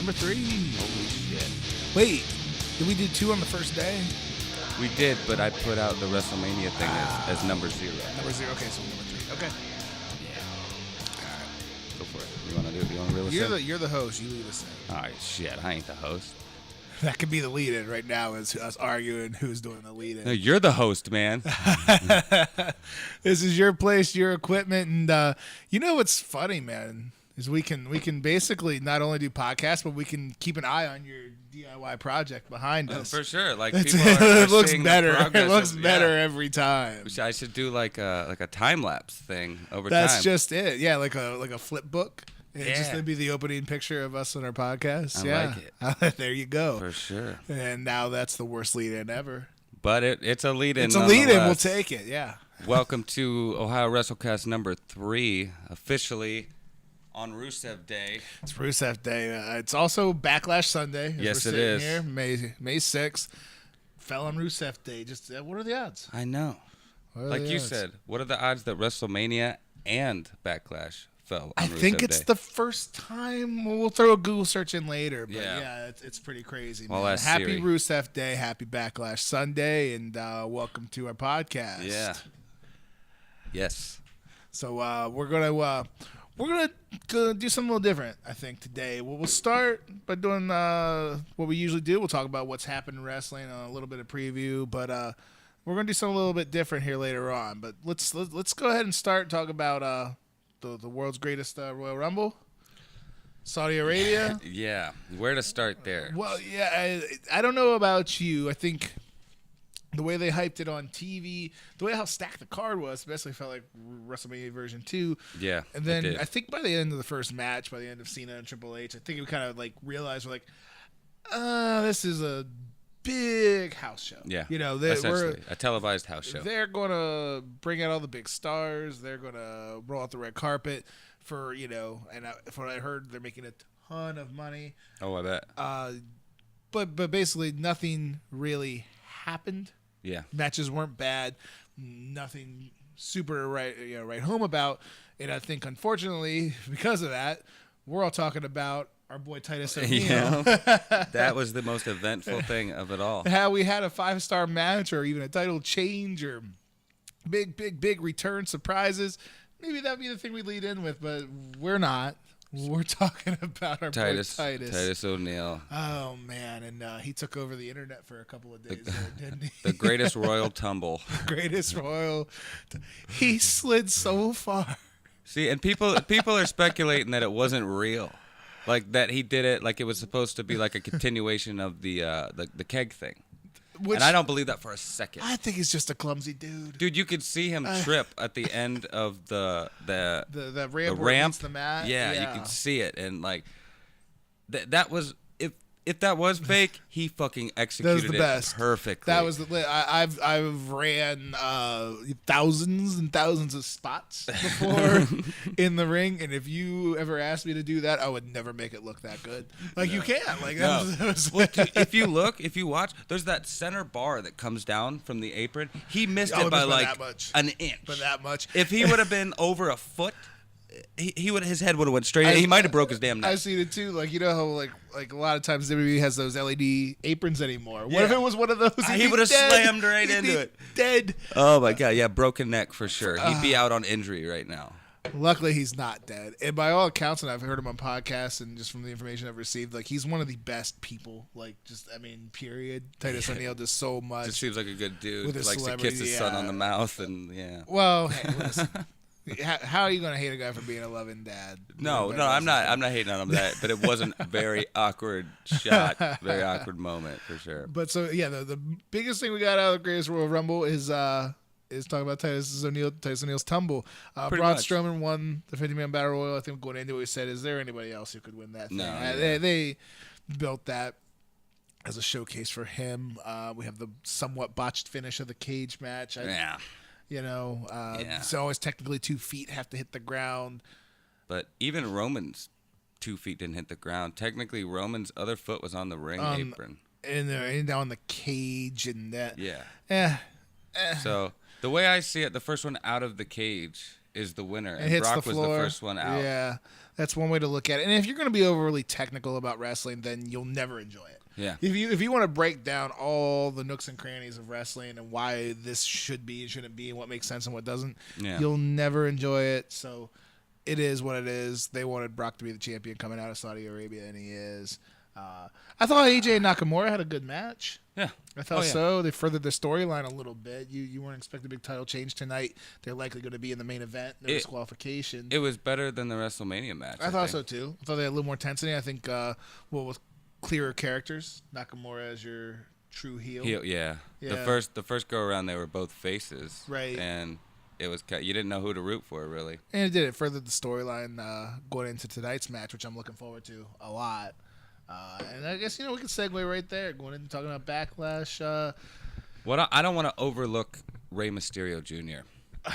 number 3. Holy shit. Wait, did we do 2 on the first day? We did, but I put out the WrestleMania thing as number 0. Number 0. Okay, so number 3. Okay. Yeah. All right. Go for it. You want to do it? You want to reel us in? You're the host. You lead us in. All right, shit. I ain't the host. That could be the lead-in right now, is us arguing who's doing the lead-in. No, you're the host, man. This is your place, your equipment, and you know what's funny, man, is we can basically not only do podcasts, but we can keep an eye on your DIY project behind us. For sure. Like It's- people are it looks seeing better. The progress It looks of, better every time. I should do like a time lapse thing over That's time. just it. Yeah, like a flip book. It's just Yeah. gonna be the opening picture of us on our podcast. I like it. There you go. For sure. And now that's the worst lead-in ever. But it's a lead-in. It's a lead-in. We'll nonetheless. take it. Yeah. Welcome to Ohio WrestleCast number 3, officially on Rusev Day. It's Rusev Day. It's also Backlash Sunday. Yes, we're it sitting is. Here, May 6th. Fell on Rusev Day. Just what are the odds? I know. What are Like the you odds? said, what are the odds that WrestleMania and Backlash fell on I Rusev think it's Day? the first time. We'll throw a Google search in later, but Yeah. yeah, it's pretty crazy. Well, Man. that's Happy Siri. Rusev Day, happy Backlash Sunday, and welcome to our podcast. Yeah. Yes. So we're gonna do something a little different, I think, today. We'll start by doing what we usually do. We'll talk about what's happened in wrestling, a little bit of preview, but we're gonna do something a little bit different here later on. But let's go ahead and start talk about the world's greatest Royal Rumble, Saudi Arabia. Yeah. Where to start there? Well, yeah, I don't know about you. I think the way they hyped it on TV, the way how stacked the card was, especially felt like WrestleMania version 2. Yeah. And it then did. I think by the end of the first match, by the end of Cena and Triple H, I think we kind of like realized we're like, this is a big house show. Yeah. You know, essentially a televised house show. they're going to bring out all the big stars. They're going to roll out the red carpet for, and from what I heard, they're making a ton of money. Oh, I bet. But basically nothing really happened. Yeah. Matches weren't bad. Nothing super right home about. And I think, unfortunately, because of that, we're all talking about our boy Titus O'Neil. Yeah. That was the most eventful thing of it all. How we had a 5-star match or even a title change or big return surprises. Maybe that'd be the thing we lead in with, but we're not. We're talking about our boy Titus. Titus O'Neil. Oh, man. And he took over the internet for a couple of days there, didn't he? The greatest royal tumble. Greatest royal. He slid so far. See, and people are speculating that it wasn't real. Like that he did it like it was supposed to be like a continuation of the keg thing. Which, and I don't believe that for a second. I think he's just a clumsy dude. Dude, you could see him trip at the end of the ramp where it ramp. meets the mat. Yeah, you could see it, and like that was if that was fake, he fucking executed the it best. perfectly. That was I've ran thousands and thousands of spots before in the ring, and if you ever asked me to do that, I would never make it look that good. Like you can't. Like that was Well, if you watch, there's that center bar that comes down from the apron. He missed it by like that much. an inch. But that much. If he would have been over a foot, he would his head would have went straight. He might have broke his damn neck. I've seen it too. Like how like a lot of times WWE has those LED aprons anymore. What Yeah. if it was one of those? He would have slammed right into it. Dead. Oh my god, yeah, broken neck for sure. He'd be out on injury right now. Luckily, he's not dead. And by all accounts, and I've heard him on podcasts and just from the information I've received, like he's one of the best people. Like period. Titus O'Neil does so much. Just seems like a good dude. With his Likes to kiss his son on the mouth and yeah. Well, hey, listen. How are you going to hate a guy for being a loving dad? No, I'm not hating on him that, but it wasn't a very awkward shot, very awkward moment for sure. But so yeah, the biggest thing we got out of the Greatest Royal Rumble is talking about Titus O'Neil's tumble. Braun much. Strowman won the 50-man battle royal. I think going into it, we said, is there anybody else who could win that thing? No, yeah. They built that as a showcase for him. We have the somewhat botched finish of the cage match. Yeah. It's always technically 2 feet have to hit the ground. But even Roman's 2 feet didn't hit the ground. Technically, Roman's other foot was on the ring apron. And down the cage and that. Yeah. So the way I see it, the first one out of the cage is the winner, and hits Brock the was floor. the first one out. Yeah. That's one way to look at it. And if you're going to be overly technical about wrestling, then you'll never enjoy it. Yeah. If you want to break down all the nooks and crannies of wrestling and why this should be and shouldn't be and what makes sense and what doesn't, you'll never enjoy it. So it is what it is. They wanted Brock to be the champion coming out of Saudi Arabia, and he is. I thought AJ and Nakamura had a good match. Yeah. I thought so. They furthered the storyline a little bit. You weren't expecting a big title change tonight. They're likely going to be in the main event. No disqualification. It was better than the WrestleMania match. I thought so, too. I thought they had a little more intensity. I think, with clearer characters, Nakamura as your true heel. Yeah. The first go-around, they were both faces. Right. And it was you didn't know who to root for, really. And it did. It furthered the storyline going into tonight's match, which I'm looking forward to a lot. And I guess, we can segue right there, going into talking about Backlash. I don't want to overlook Rey Mysterio Jr. I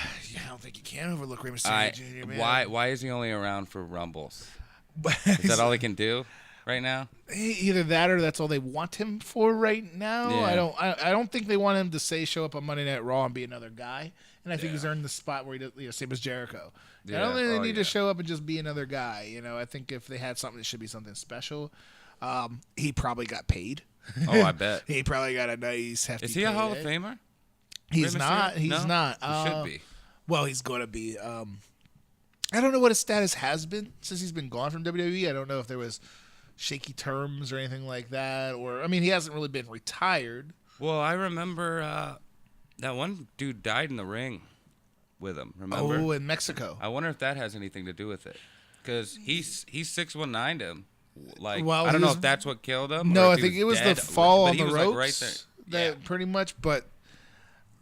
don't think you can overlook Rey Mysterio Jr., man. Why is he only around for Rumbles? Is that all he can do right now? Either that or that's all they want him for right now. Yeah. I don't think they want him to show up on Monday Night Raw and be another guy. And I think he's earned the spot where he does, same as Jericho. I don't think they need to show up and just be another guy. I think if they had something, it should be something special. He probably got paid. Oh, I bet. He probably got a nice hefty. Is he a Hall of Famer? He's not. He's not. He should be. Well, he's going to be. I don't know what his status has been since he's been gone from WWE. I don't know if there was shaky terms or anything like that. He hasn't really been retired. Well, I remember that one dude died in the ring with him. Remember? Oh, in Mexico. I wonder if that has anything to do with it. Because he's 619'd him. I well, don't know if that's what killed him. No, I think it was dead, the fall on the ropes. Right there. That pretty much, but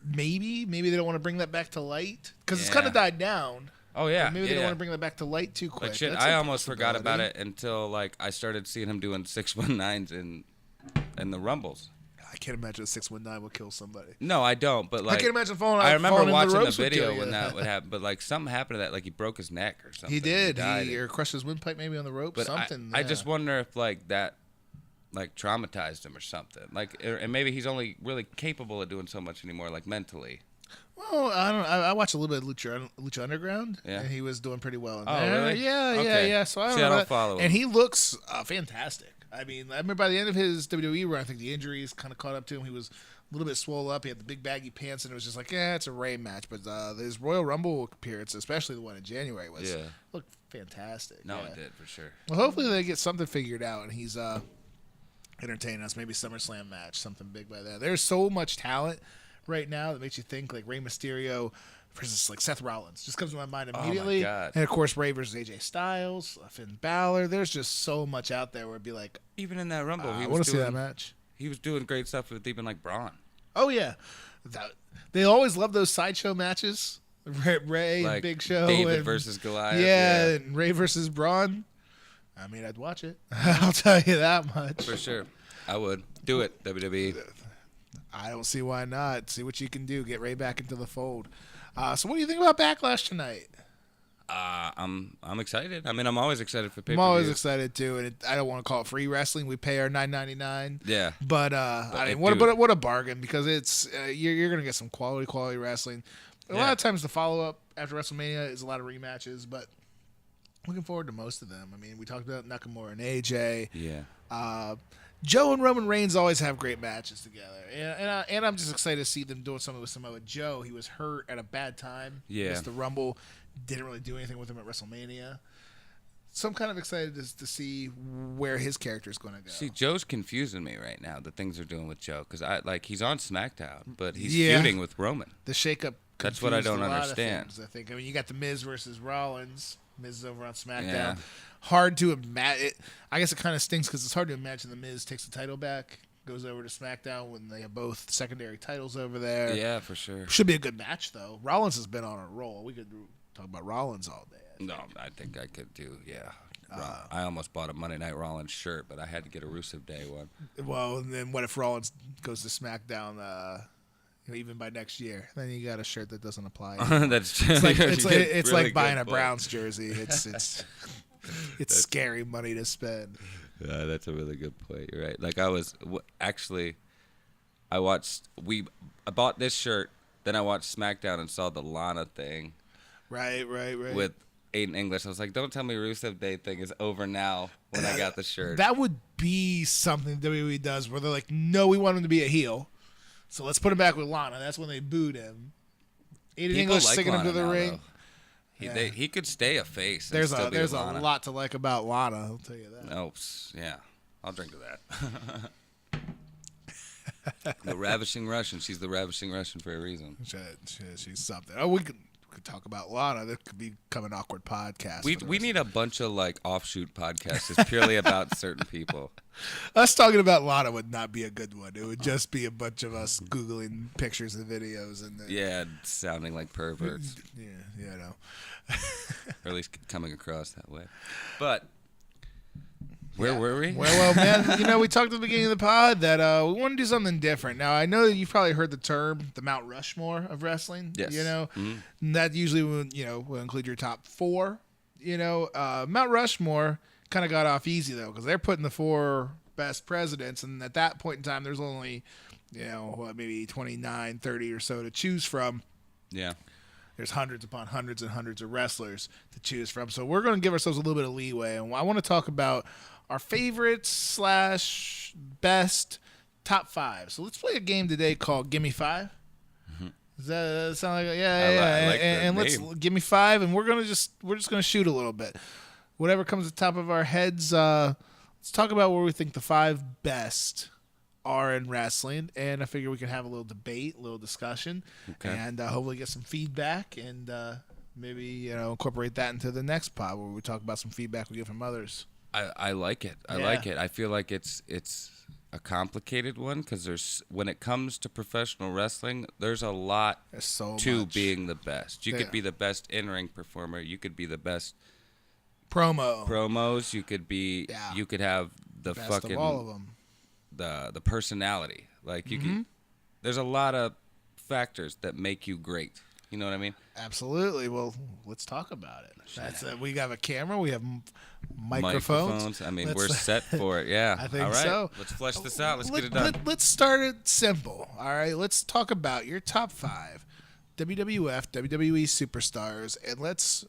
maybe they don't want to bring that back to light because it's kind of died down. Oh yeah, maybe they don't want to bring that back to light too quick. Like shit, I almost forgot about it until I started seeing him doing 619s in the Rumbles. I can't imagine a 619 would kill somebody. No, I don't. But I can't imagine falling. I remember watching the the video when that would happen. But something happened to that. He broke his neck or something. He did. He or crushed his windpipe maybe on the rope. But something. I just wonder if that traumatized him or something. And maybe he's only really capable of doing so much anymore, mentally. Well, I don't. I watched a little bit of Lucha Underground, and he was doing pretty well in there. Really? Yeah. So I don't follow him. And he looks fantastic. I remember by the end of his WWE run, I think the injuries kind of caught up to him. He was a little bit swole up. He had the big baggy pants, and it was just it's a Ray match. But his Royal Rumble appearance, especially the one in January, looked fantastic. No, it did for sure. Well, hopefully they get something figured out, and he's entertaining us. Maybe SummerSlam match, something big by that. There's so much talent right now that makes you think Rey Mysterio versus Seth Rollins just comes to my mind immediately. Oh my God. And of course Rey versus AJ Styles, Finn Balor. There's just so much out there where it'd be even in that Rumble, I want to see that match. He was doing great stuff with even Braun. Oh yeah, they always love those sideshow matches. Ray and Big Show, David versus Goliath. Yeah, and Ray versus Braun. I'd watch it. I'll tell you that much for sure. I would do it. WWE. I don't see why not. See what you can do. Get Ray back into the fold. So what do you think about Backlash tonight? I'm excited. I'm always excited for pay-per-view. I'm always excited too, and I don't want to call it free wrestling. We pay our $9.99. Yeah. But what a bargain, because it's you're gonna get some quality wrestling. A lot of times the follow up after WrestleMania is a lot of rematches, but looking forward to most of them. We talked about Nakamura and AJ. Yeah. Joe and Roman Reigns always have great matches together, and I'm just excited to see them doing something with Samoa Joe. He was hurt at a bad time. Yeah. Missed the Rumble. Didn't really do anything with him at WrestleMania. So I'm kind of excited to see where his character is going to go. See, Joe's confusing me right now, the things they're doing with Joe. Because he's on SmackDown, but he's feuding with Roman. The shakeup. That's what I don't understand. Things, I think. You got the Miz versus Rollins. Miz is over on SmackDown. Yeah. Hard to imagine. I guess it kind of stinks because it's hard to imagine the Miz takes the title back, goes over to SmackDown when they have both secondary titles over there. Yeah, for sure. Should be a good match, though. Rollins has been on a roll. We could talk about Rollins all day. No, I think I could do, yeah. I almost bought a Monday Night Rollins shirt, but I had to get a Rusev Day one. Well, and then what if Rollins goes to SmackDown even by next year? Then you got a shirt that doesn't apply. That's true. It's really like buying a point. Browns jersey. It's scary money to spend. Yeah, that's a really good point. You're right. I bought this shirt, then I watched SmackDown and saw the Lana thing. Right. With Aiden English. I was like, don't tell me Rusev Day thing is over now when I got the shirt. That would be something WWE does where they're like, no, we want him to be a heel. So let's put him back with Lana. That's when they booed him. Aiden English sticking him to the ring. He could stay a face. There's a lot to like about Lana, I'll tell you that. Nope. Yeah. I'll drink to that. The Ravishing Russian. She's the Ravishing Russian for a reason. She's something. Oh, we could talk about Lana. That could become an awkward podcast. We need a bunch of like offshoot podcasts just purely about certain people. Us talking about Lana would not be a good one. It would just be a bunch of us Googling pictures and videos. And sounding like perverts. Yeah, no. Or at least coming across that way. But where were we? Well, man, we talked at the beginning of the pod that we want to do something different. Now, I know you've probably heard the term, the Mount Rushmore of wrestling. Yes. And that usually will include your top 4. Mount Rushmore kind of got off easy, though, because they're putting the 4 best presidents, and at that point in time, there's only, maybe 29, 30 or so to choose from. Yeah. There's hundreds upon hundreds and hundreds of wrestlers to choose from. So we're going to give ourselves a little bit of leeway. And I want to talk about our favorites / best top 5. So let's play a game today called Gimme 5. Mm-hmm. Does that sound like I like and that let's name. give me 5, and we're just gonna shoot a little bit. Whatever comes to the top of our heads, let's talk about where we think the 5 best are in wrestling, and I figure we can have a little debate, a little discussion, and hopefully get some feedback, and maybe incorporate that into the next pod where we talk about some feedback we get from others. I like it. I like it. I feel like it's a complicated one because when it comes to professional wrestling, there's a lot to being the best. You could be the best in-ring performer. You could be the best promos. You could be. Yeah. You could have the best fucking of all of them. The personality. Like you could. There's a lot of factors that make you great. You know what I mean? Absolutely. Well, let's talk about it. We have a camera. We have microphones. I mean, we're set for it. Yeah. I think all right. so. Let's flesh this out. Let's get it done. Let's start it simple. All right. Let's talk about your top 5 WWF, WWE superstars, and let's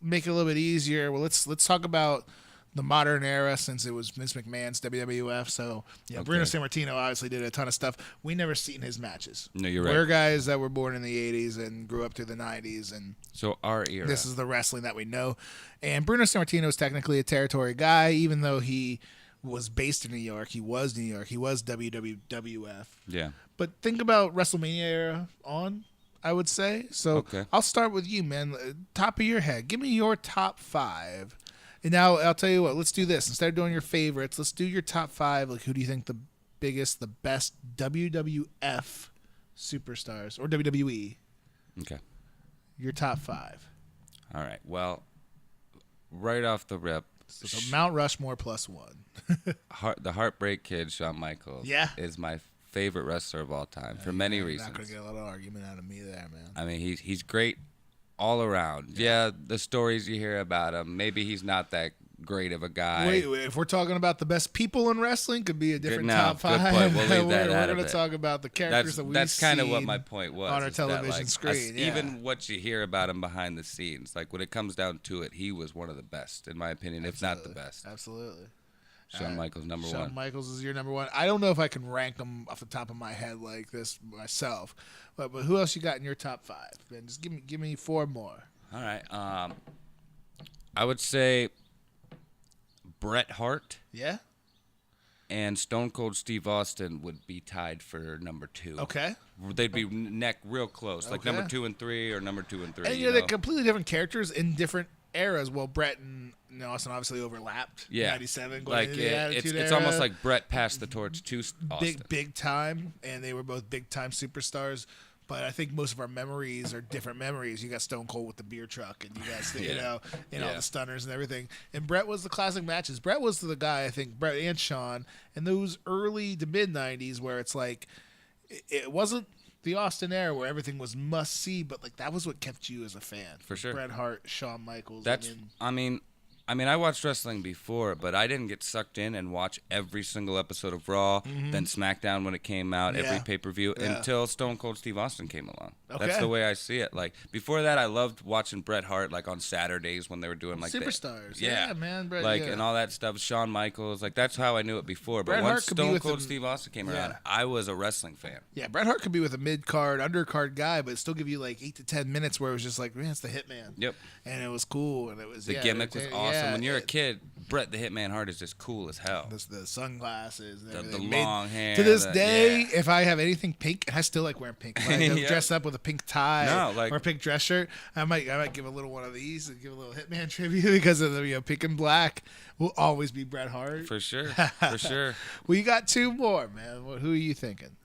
make it a little bit easier. Well, let's talk about the modern era, since it was Vince McMahon's WWF. So, Bruno Sammartino obviously did a ton of stuff. We never seen his matches. No, you're right. We're guys that were born in the 80s and grew up through the 90s. And so our era. This is the wrestling that we know. And Bruno Sammartino is technically a territory guy, even though he was based in New York. He was New York. He was WWF. Yeah. But think about WrestleMania era on, I would say. So I'll start with you, man. Top of your head. Give me your top 5. And now I'll tell you what. Let's do this. Instead of doing your favorites, let's do your top 5. Like, who do you think the biggest, the best WWF superstars or WWE? Okay. Your top 5. All right. Well, right off the rip, so Mount Rushmore plus 1. The Heartbreak Kid, Shawn Michaels, is my favorite wrestler of all time for many reasons. Not gonna get a lot of argument out of me there, man. I mean, he's great all around. Yeah, the stories you hear about him, maybe he's not that great of a guy. Wait, if we're talking about the best people in wrestling, could be a different top 5. Good point. We'll leave that out of it. We're going to talk about the characters that we've seen. That's kind of what my point was on our television screen. Even what you hear about him behind the scenes, like when it comes down to it, he was one of the best, in my opinion, if not the best. Absolutely. Shawn Michaels, number 1. Shawn Michaels is your number 1. I don't know if I can rank them off the top of my head like this myself, but who else you got in your top 5? Man, just give me 4 more. All right. I would say Bret Hart. Yeah. And Stone Cold Steve Austin would be tied for number 2. Okay. They'd be neck real close, like number 2 and 3 or number 2 and 3. And they're completely different characters in different eras. Well, Bret and Austin obviously overlapped. Yeah. 97 going like into the Attitude it's Era. almost like Bret passed the torch to Austin. Big time, and they were both big time superstars. But I think most of our memories are different memories. You got Stone Cold with the beer truck, and you got all the stunners and everything. And Bret was the classic matches. Bret was the guy, I think, Bret and Shawn, in those early to mid '90s, where it's like it wasn't the Austin era where everything was must see, but like that was what kept you as a fan. For sure. Bret Hart, Shawn Michaels. I mean, I mean, I watched wrestling before, but I didn't get sucked in and watch every single episode of Raw, then SmackDown when it came out, every pay-per-view, until Stone Cold Steve Austin came along. Okay. That's the way I see it. Like, before that, I loved watching Bret Hart, like, on Saturdays when they were doing, like, Superstars. Yeah, man. Bret, like, and all that stuff. Shawn Michaels. Like, that's how I knew it before. But once Stone Cold Steve Austin came around, I was a wrestling fan. Yeah, Bret Hart could be with a mid-card, undercard guy, but still give you, like, 8 to 10 minutes where it was just like, man, it's the Hitman. Yep. And it was cool. And it was, the gimmick was awesome. When you're a kid, Bret the Hitman Hart is just cool as hell. The sunglasses, the long hair. To this day, if I have anything pink, and I still like wearing pink. If I dress up with a pink tie or a pink dress shirt, I might give a little one of these and give a little Hitman tribute because of the pink and black will always be Bret Hart. For sure, for sure. Well, you got 2 more, man. Who are you thinking?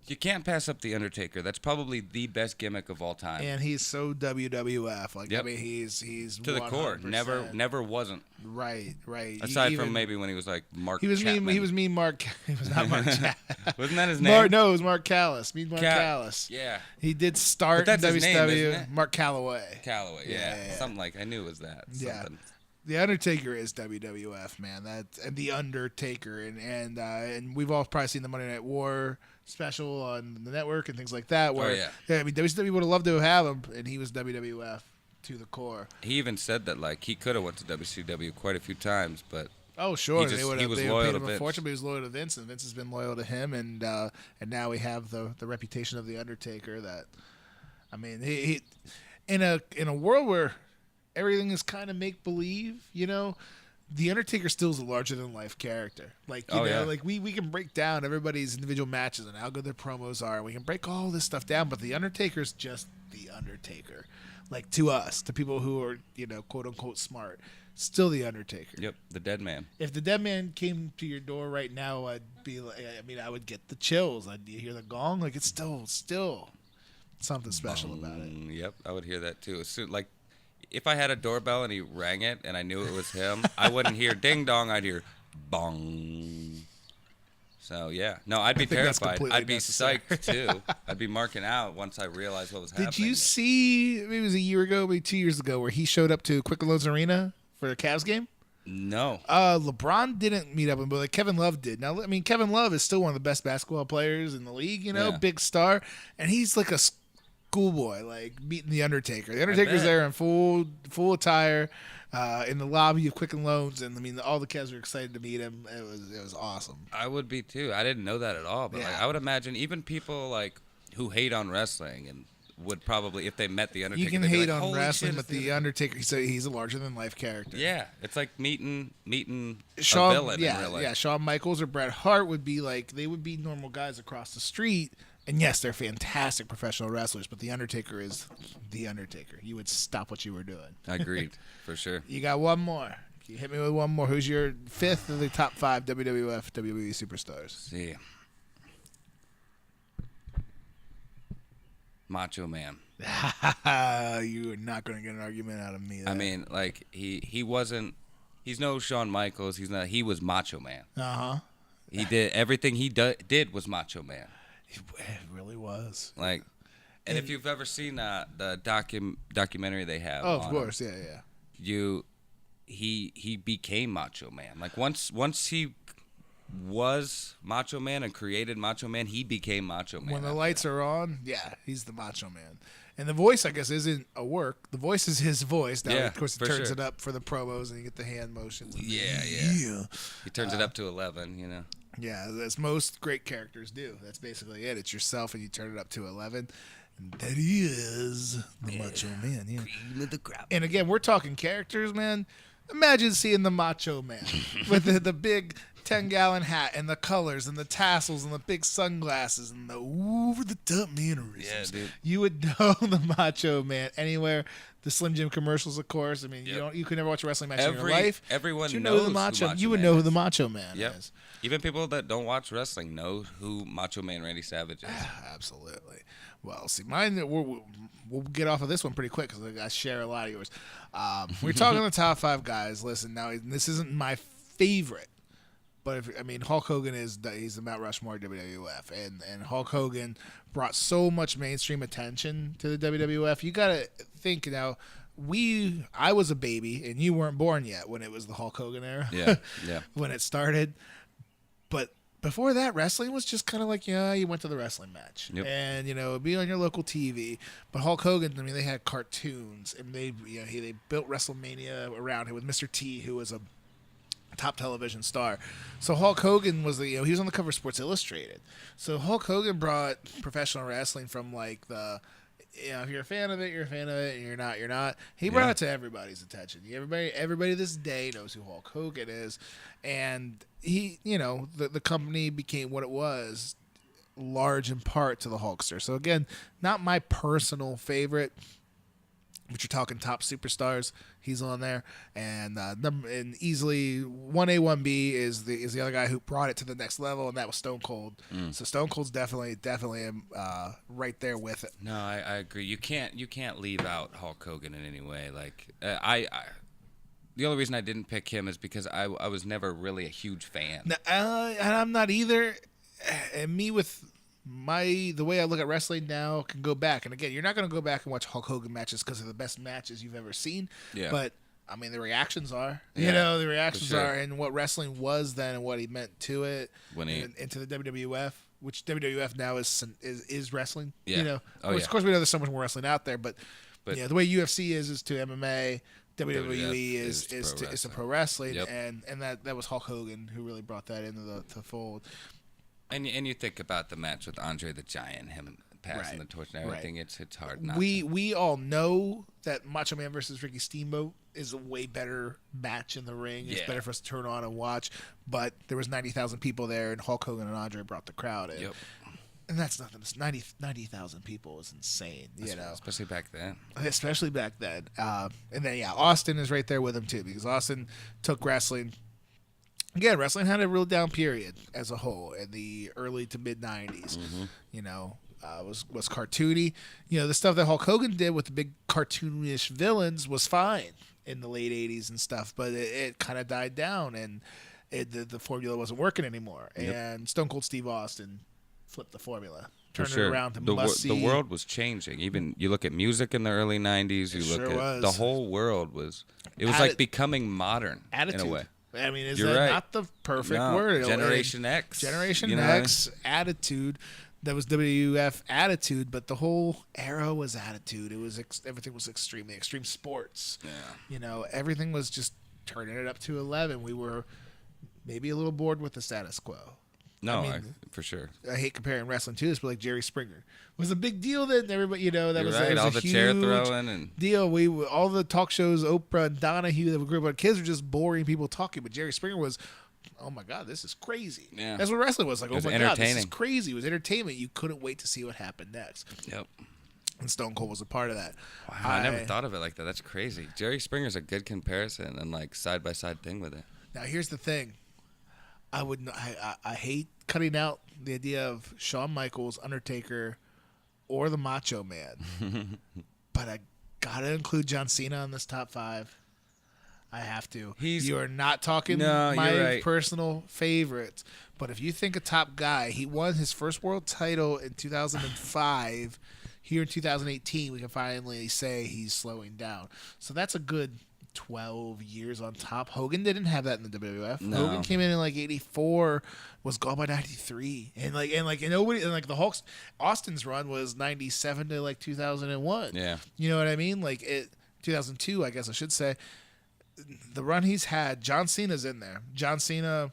You can't pass up The Undertaker. That's probably the best gimmick of all time. And he's so WWF. Like, I mean, he's to the core. Never wasn't. Right. Aside from maybe when he was like Mark. He was Chapman. He was mean Mark. He was not Mark Chapman. Wasn't that his name? No, it was Mark Callis. Mean Mark Callis. Yeah. He did start in WCW. His name, isn't it? Mark Calloway. Yeah. Something like I knew it was that. Yeah. Something. The Undertaker is WWF, man. And The Undertaker, and we've all probably seen the Monday Night War special on the network and things like that. Where, I mean, WCW would have loved to have him, and he was WWF to the core. He even said that like he could have went to WCW quite a few times, but sure, he was loyal to Vince. Unfortunately, he was loyal to Vince, and Vince has been loyal to him, and now we have the reputation of the Undertaker. That, I mean, he in a world where everything is kind of make believe, you know, the Undertaker still is a larger than life character. Like, you know, like we can break down everybody's individual matches and how good their promos are. We can break all this stuff down, but the Undertaker's just the Undertaker. Like, to us, to people who are, you know, quote unquote smart, still the Undertaker. Yep, the dead man. If the dead man came to your door right now, I'd be like, I mean, I would get the chills. I'd hear the gong. Like, it's still something special about it. Yep, I would hear that too. Like, if I had a doorbell and he rang it and I knew it was him, I wouldn't hear ding dong. I'd hear bong. So yeah, no, I'd be terrified. I'd be psyched too. I'd be marking out once I realized what was happening. Did you see? Maybe it was a year ago, maybe 2 years ago, where he showed up to Quicken Loans Arena for a Cavs game. No. LeBron didn't meet up with him, but like Kevin Love did. Now, I mean, Kevin Love is still one of the best basketball players in the league. You know, big star, and he's like a schoolboy, like meeting the Undertaker. The Undertaker's there in full attire, in the lobby of Quicken Loans, and I mean, all the Cavs were excited to meet him. It was awesome. I would be too. I didn't know that at all, but like, I would imagine even people like who hate on wrestling and would probably, if they met the Undertaker, you can hate like, on wrestling, but the Undertaker, he's a larger than life character. Yeah, it's like meeting Shawn, a villain in real life. Yeah, Shawn Michaels or Bret Hart would be like, they would be normal guys across the street. And yes, they're fantastic professional wrestlers, but The Undertaker is The Undertaker. You would stop what you were doing. Agreed, for sure. You got one more. Can you hit me with one more? Who's your 5th of the top 5 WWF, WWE superstars? Let's see. Macho Man. You are not going to get an argument out of me there. I mean, like, he wasn't, he's no Shawn Michaels. He was Macho Man. Uh-huh. He did, everything he did was Macho Man. It really was. Like, and if you've ever seen the documentary they have, of course, he became Macho Man. Like once he was Macho Man and created Macho Man, he became Macho Man. When the lights are on, he's the Macho Man. And the voice, I guess, isn't a work. The voice is his voice. Now, of course, he turns it up for the promos and you get the hand motions. Yeah. He turns it up to 11, you know. Yeah, as most great characters do. That's basically it. It's yourself, and you turn it up to 11. And that is the Macho Man. Yeah. Cream of the crop. And again, we're talking characters, man. Imagine seeing the Macho Man with the big 10-gallon hat and the colors and the tassels and the big sunglasses and the over-the-top mannerisms. Yeah, dude. You would know the Macho Man anywhere. The Slim Jim commercials, of course. I mean, you could never watch a wrestling match in your life. Everyone knows knows the Macho. who Macho You would Man know is. who the Macho Man is. Even people that don't watch wrestling know who Macho Man Randy Savage is. Absolutely. Well, see, mine. We'll get off of this one pretty quick because I share a lot of yours. We're talking the top 5 guys. Listen, now this isn't my favorite, but Hulk Hogan he's the Mount Rushmore of WWF, and Hulk Hogan brought so much mainstream attention to the WWF. You got to think now. I was a baby and you weren't born yet when it was the Hulk Hogan era. Yeah. When it started. But before that, wrestling was just kind of like, you went to the wrestling match. Yep. And, it'd be on your local TV. But Hulk Hogan, I mean, they had cartoons and they built WrestleMania around him with Mr. T, who was a top television star. So Hulk Hogan was he was on the cover of Sports Illustrated. So Hulk Hogan brought professional wrestling from like the, if you're a fan of it, you're a fan of it, and you're not. He brought it to everybody's attention. Everybody this day knows who Hulk Hogan is, and he, the company became what it was, large in part to the Hulkster. So again, not my personal favorite, but you're talking top superstars. He's on there, and easily 1A, 1B is the other guy who brought it to the next level, and that was Stone Cold. So Stone Cold's definitely right there with it. No, I agree. You can't leave out Hulk Hogan in any way. Like the only reason I didn't pick him is because I was never really a huge fan. And I'm not either. And me with the way I look at wrestling now can go back, and again, you're not going to go back and watch Hulk Hogan matches because they're the best matches you've ever seen. Yeah. But I mean, the reactions are, the reactions are, and what wrestling was then, and what he meant to it, into the WWF, which WWF now is wrestling. Yeah. Of course, we know there's so much more wrestling out there, but the way UFC is to MMA. WWE is to pro wrestling, and that was Hulk Hogan who really brought that into the fold. And you think about the match with Andre the Giant, him passing the torch and everything. It's hard not. We all know that Macho Man versus Ricky Steamboat is a way better match in the ring. It's better for us to turn on and watch. But there was 90,000 people there, and Hulk Hogan and Andre brought the crowd in. Yep. And that's nothing. 90,000 people is insane, especially back then. And then Austin is right there with him too, because Austin took wrestling. Again, wrestling had a real down period as a whole in the early to mid 90s. Was cartoony. The stuff that Hulk Hogan did with the big cartoonish villains was fine in the late 80s and stuff, but it kind of died down, and the formula wasn't working anymore. Yep. And Stone Cold Steve Austin flipped the formula. Turned it around to must-see. The world was changing. Even you look at music in the early 90s, the whole world was like becoming modern in a way. I mean, is that not the perfect word? Generation X. Generation X attitude. That was WWF attitude, but the whole era was attitude. It was everything was extreme sports. Yeah. Everything was just turning it up to 11. We were maybe a little bored with the status quo. No, for sure. I hate comparing wrestling to this, but like Jerry Springer was a big deal then. Everybody, that was right. All the chair throwing and deal. All the talk shows, Oprah and Donahue that we grew up on, kids were just boring people talking. But Jerry Springer was, oh my God, this is crazy. Yeah, that's what wrestling was like. Oh my God, this is crazy. It was entertainment. You couldn't wait to see what happened next. Yep. And Stone Cold was a part of that. Wow, I never thought of it like that. That's crazy. Jerry Springer's a good comparison and like side by side thing with it. Now here's the thing. I hate cutting out the idea of Shawn Michaels, Undertaker, or the Macho Man, but I gotta include John Cena in this top 5. I have to. You are not talking my personal favorites, but if you think a top guy, he won his first world title in 2005. Here in 2018, we can finally say he's slowing down. So that's a good 12 years on top. Hogan didn't have that in the WWF. No. Hogan came in like 84, was gone by 93, and nobody, and like the Hulk's Austin's run was 97 to like 2001. Yeah, you know what I mean? 2002, I guess I should say. The run he's had, John Cena's in there. John Cena,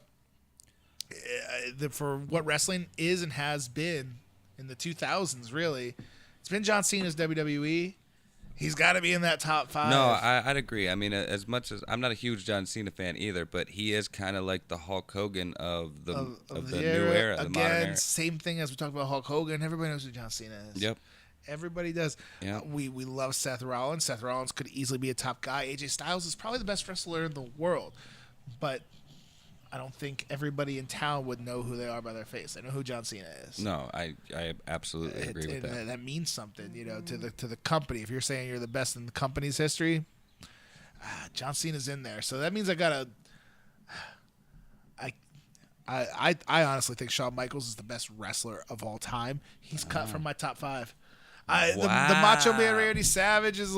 for what wrestling is and has been in the 2000s, really, it's been John Cena's WWE. He's got to be in that top 5. No, I'd agree. I mean, as much as I'm not a huge John Cena fan either, but he is kind of like the Hulk Hogan of the new era, the modern era. Same thing as we talked about Hulk Hogan. Everybody knows who John Cena is. Yep. Everybody does. Yep. We love Seth Rollins. Seth Rollins could easily be a top guy. AJ Styles is probably the best wrestler in the world, but I don't think everybody in town would know who they are by their face. I know who John Cena is. No, I absolutely agree with that. That means something, to the company. If you're saying you're the best in the company's history, John Cena's in there. So that means I honestly think Shawn Michaels is the best wrestler of all time. He's cut from my top 5. The Macho Man Randy Savage is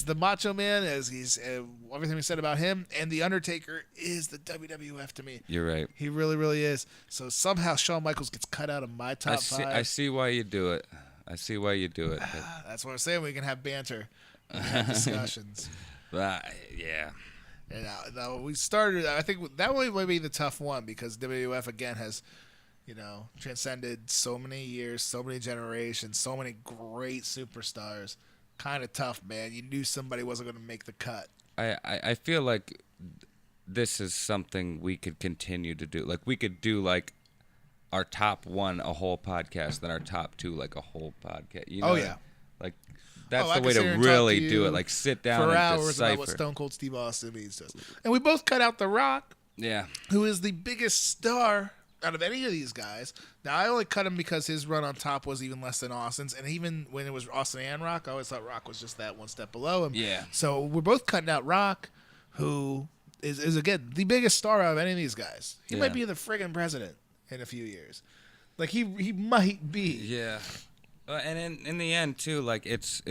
the Macho Man, as he's everything we said about him, and the Undertaker is the WWF to me. You're right. He really, really is. So somehow Shawn Michaels gets cut out of my top 5. I see why you do it. That's what I'm saying. We can have banter, have discussions. Yeah. And now we started. I think that one might be the tough one because WWF again has, transcended so many years, so many generations, so many great superstars. Kind of tough, man. You knew somebody wasn't going to make the cut. I feel like this is something we could continue to do. Like we could do like our top 1 a whole podcast, then our top 2 like a whole podcast. Like that's the way to really do it. Like sit down for and hours decipher. about what Stone Cold Steve Austin means to us. And we both cut out The Rock. Yeah. Who is the biggest star out of any of these guys. Now, I only cut him because his run on top was even less than Austin's. And even when it was Austin and Rock, I always thought Rock was just that one step below him. Yeah. So we're both cutting out Rock, who is again, the biggest star out of any of these guys. He might be the friggin' president in a few years. Like, he might be. Yeah. And in the end, too, like, it's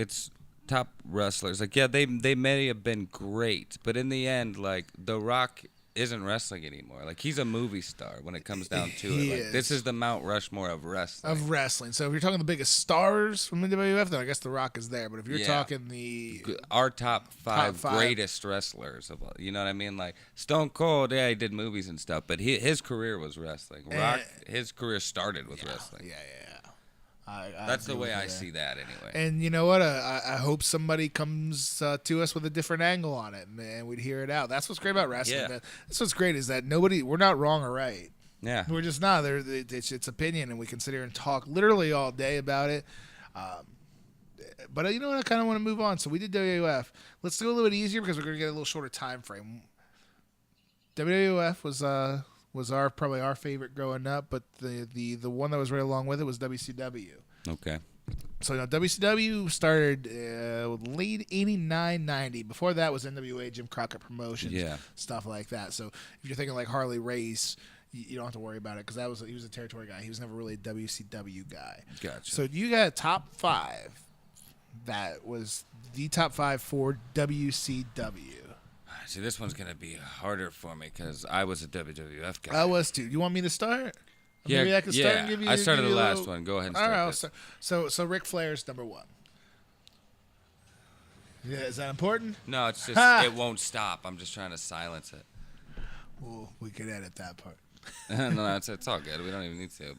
top wrestlers. Like, yeah, they may have been great, but in the end, like, The Rock isn't wrestling anymore. Like, he's a movie star when it comes down to it. Like, this is the Mount Rushmore of wrestling. So if you're talking the biggest stars from the WWF, then I guess The Rock is there. But if you're talking our top five greatest wrestlers, you know what I mean? Like Stone Cold, yeah, he did movies and stuff, but his career was wrestling. Rock, his career started with wrestling. Yeah. That's the way I see that, anyway. And you know what? I hope somebody comes to us with a different angle on it, and we'd hear it out. That's what's great about wrestling. Yeah. That's what's great is that we're not wrong or right. Yeah. We're just not. It's opinion, and we can sit here and talk literally all day about it. But you know what? I kind of want to move on. So we did WWF. Let's do a little bit easier because we're going to get a little shorter time frame. WWF was probably our favorite growing up, but the one that was right along with it was WCW. Okay. So WCW started late 89, 90. Before that was NWA, Jim Crockett Promotions, stuff like that. So if you're thinking like Harley Race, you don't have to worry about it because he was a territory guy. He was never really a WCW guy. Gotcha. So you got a top 5 that was the top 5 for WCW. See, this one's going to be harder for me because I was a WWF guy. I was too. You want me to start? Yeah, maybe I can start and give you. I started the last one. Go ahead and start. All right, so Ric Flair's number 1. Yeah, is that important? No, it's just it won't stop. I'm just trying to silence it. Well, we could edit that part. No, it's all good. We don't even need to.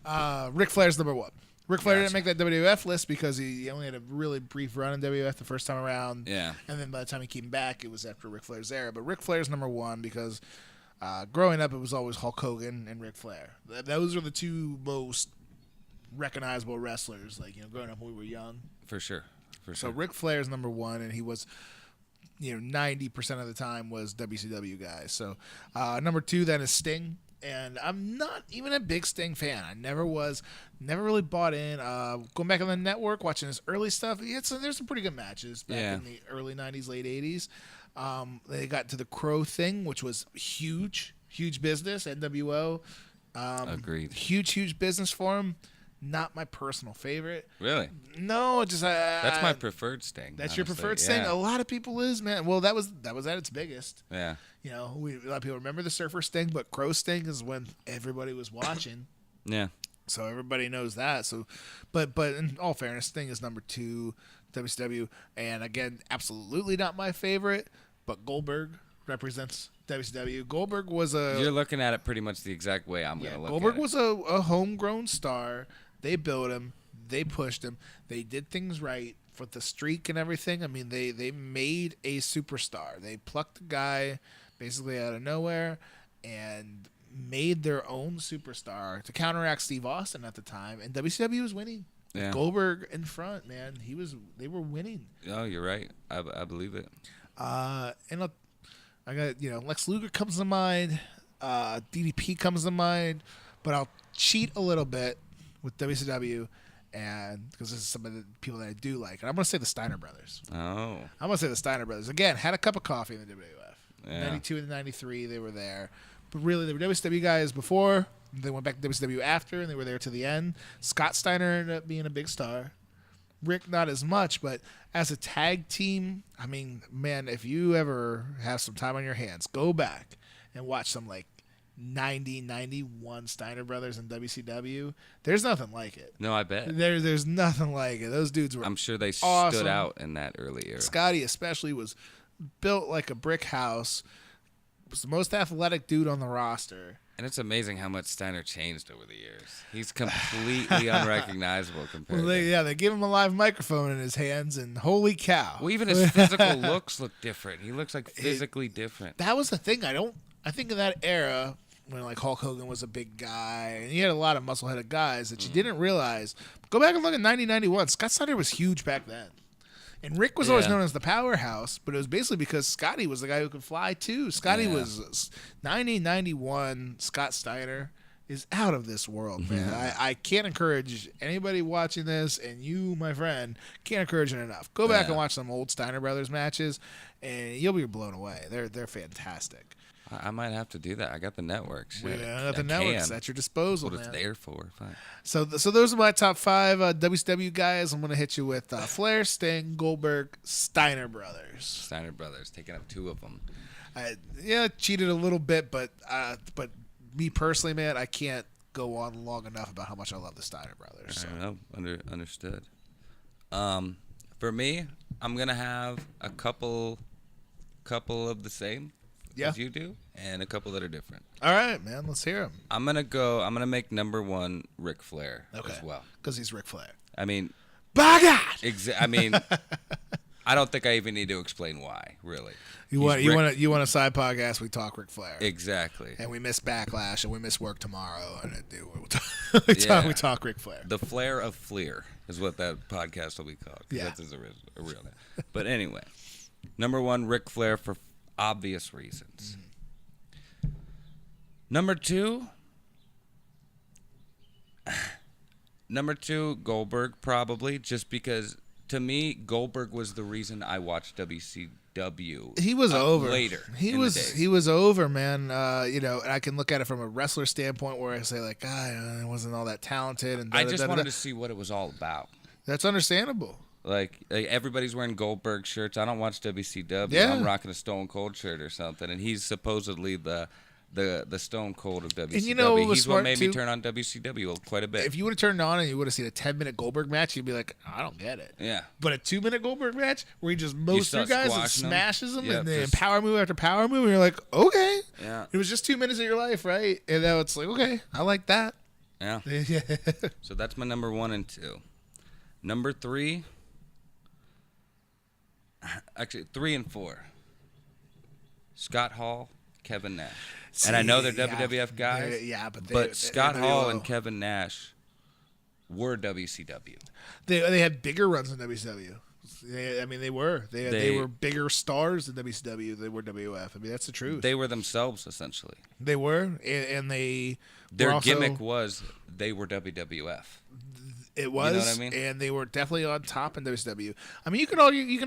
But Ric Flair's number 1. Ric Flair didn't make that WWF list because he only had a really brief run in WWF the first time around. Yeah. And then by the time he came back, it was after Ric Flair's era. But Ric Flair's number 1 because growing up, it was always Hulk Hogan and Ric Flair. Those are the two most recognizable wrestlers. Like, growing up when we were young. For sure. So Ric Flair's number 1, and he was, 90% of the time was WCW guys. So number 2 then is Sting. And I'm not even a big Sting fan. I never was. Never really bought in. Going back on the network, watching his early stuff, there's some pretty good matches back in the early 90s, late 80s. They got to the Crow thing, which was huge business. NWO. Agreed. Huge business for him. Not my personal favorite. Really? No, just that's my preferred Sting. That's honestly. Your preferred Sting. A lot of people is, man. Well, that was at its biggest. Yeah. A lot of people remember the Surfer Sting, but Crow Sting is when everybody was watching. Yeah. So everybody knows that. So, but in all fairness, Sting is number 2, WCW, and again, absolutely not my favorite. But Goldberg represents WCW. Goldberg was You're looking at it pretty much the exact way I'm going to look Goldberg at it. was a homegrown star. They built him. They pushed him. They did things right for the streak and everything. I mean, they made a superstar. They plucked a guy basically out of nowhere and made their own superstar to counteract Steve Austin at the time. And WCW was winning. Yeah. Goldberg in front, man. They were winning. Oh, you're right. I believe it. And I got, Lex Luger comes to mind. DDP comes to mind. But I'll cheat a little bit with WCW, and because this is some of the people that I do like, and I'm going to say the Steiner Brothers. Oh. I'm going to say the Steiner Brothers. Again, had a cup of coffee in the WWF. Yeah. 92 and 93, they were there. but really they were WCW guys before. They went back to WCW after, and they were there to the end. Scott Steiner ended up being a big star. Rick, not as much, but as a tag team, I mean, man, if you ever have some time on your hands, go back and watch some like 90, 91 Steiner Brothers in WCW. There's nothing like it. No, I bet. There's nothing like it. Those dudes were I'm sure they awesome. Stood out in that early era. Scotty especially was built like a brick house. Was the most athletic dude on the roster. And it's amazing how much Steiner changed over the years. He's completely unrecognizable compared to... They give him a live microphone in his hands, and holy cow. Well, even his physical looks look different. He looks like physically different. That was the thing. I think in that era, when like Hulk Hogan was a big guy, and he had a lot of muscle-headed guys that you didn't realize. Go back and look at 90-91. Scott Steiner was huge back then. And Rick was always known as the powerhouse, but it was basically because Scotty was the guy who could fly too. Scotty was 91. Scott Steiner is out of this world, man. I can't encourage anybody watching this, and you, my friend, can't encourage it enough. Go back and watch some old Steiner Brothers matches, and you'll be blown away. They're fantastic. I might have to do that. I got the networks. Yeah, I got the networks at your disposal. What it's there for. Fine. So those are my top 5 WCW guys. I'm going to hit you with Flair, Sting, Goldberg, Steiner Brothers. Steiner Brothers, taking up 2 of them. Cheated a little bit, but me personally, man, I can't go on long enough about how much I love the Steiner Brothers. I know, understood. For me, I'm going to have a couple of the same. As you do, and a couple that are different. All right, man, let's hear them. I'm gonna make number 1 Ric Flair as well, because he's Ric Flair. I mean, by God. I mean, I don't think I even need to explain why. Really, you want a side podcast? We talk Ric Flair exactly, and we miss Backlash and we miss Work Tomorrow, and we talk Ric Flair. The Flair of Fleer is what that podcast will be called. That's his real name. But anyway, number 1 Ric Flair for obvious reasons. Number 2, Goldberg, probably, just because to me Goldberg was the reason I watched WCW. He was over later. He was over, man. And I can look at it from a wrestler standpoint where I say like, God, I wasn't all that talented, and I just wanted to see what it was all about. That's understandable. Like everybody's wearing Goldberg shirts. I don't watch WCW. Yeah. I'm rocking a Stone Cold shirt or something, and he's supposedly the Stone Cold of WCW. And he's what made me turn on WCW quite a bit. If you would have turned on and you would have seen a 10-minute Goldberg match, you'd be like, I don't get it. Yeah. But a 2-minute Goldberg match where he just mows through guys and smashes them, and then power move after power move, and you're like, okay. Yeah. It was just 2 minutes of your life, right? And now it's like, okay, I like that. Yeah. So that's my number 1 and 2. Number 3. Actually, 3 and 4. Scott Hall, Kevin Nash. And I know they're WWF guys. But Scott Hall and Kevin Nash were WCW. They had bigger runs than WCW. They were. They were bigger stars than WCW. They were WWF. I mean, that's the truth. They were themselves, essentially. They were, and their gimmick was they were WWF. It was, you know what I mean? And they were definitely on top in WCW. I mean, you can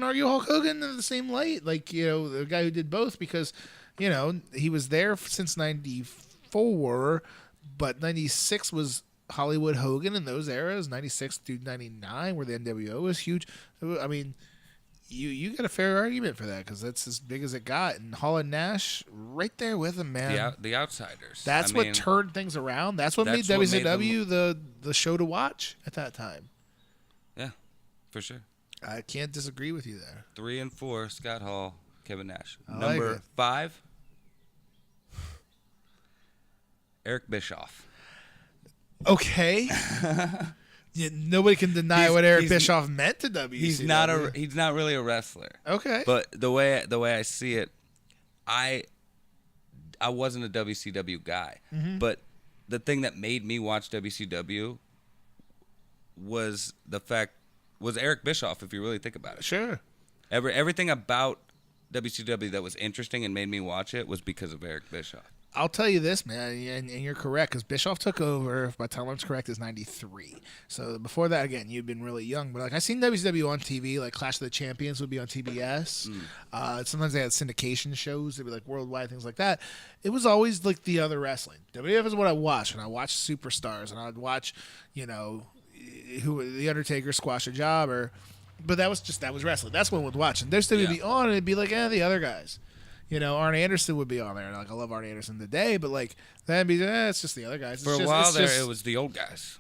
argue Hulk Hogan in the same light, like the guy who did both, because he was there since '94, but '96 was Hollywood Hogan in those eras. '96 through '99, where the NWO was huge. I mean, you got a fair argument for that because that's as big as it got. And Hall and Nash right there with him, man. The outsiders. That's what turned things around. That's what made WCW the show to watch at that time. Yeah, for sure. I can't disagree with you there. 3 and 4, Scott Hall, Kevin Nash. Number 5, Eric Bischoff. Okay. Nobody can deny what Eric Bischoff meant to WCW. He's not really a wrestler. Okay. But the way I see it, I wasn't a WCW guy. Mm-hmm. But the thing that made me watch WCW was Eric Bischoff, if you really think about it. Sure. Everything about WCW that was interesting and made me watch it was because of Eric Bischoff. I'll tell you this, man, and you're correct, because Bischoff took over, if my timeline's correct, is 93. So before that, again, you'd been really young. But like I seen WCW on TV, like Clash of the Champions would be on TBS. Sometimes they had syndication shows. They'd be like worldwide, things like that. It was always like the other wrestling. WWF is what I watched, and I watched Superstars, and I'd watch, who The Undertaker squash a jobber. But that was wrestling. That's what I would watch. And there's still be on, and it'd be like, the other guys. Arn Anderson would be on there. Like, I love Arn Anderson today, but like that'd be it's just the other guys. For a while there, it was the old guys.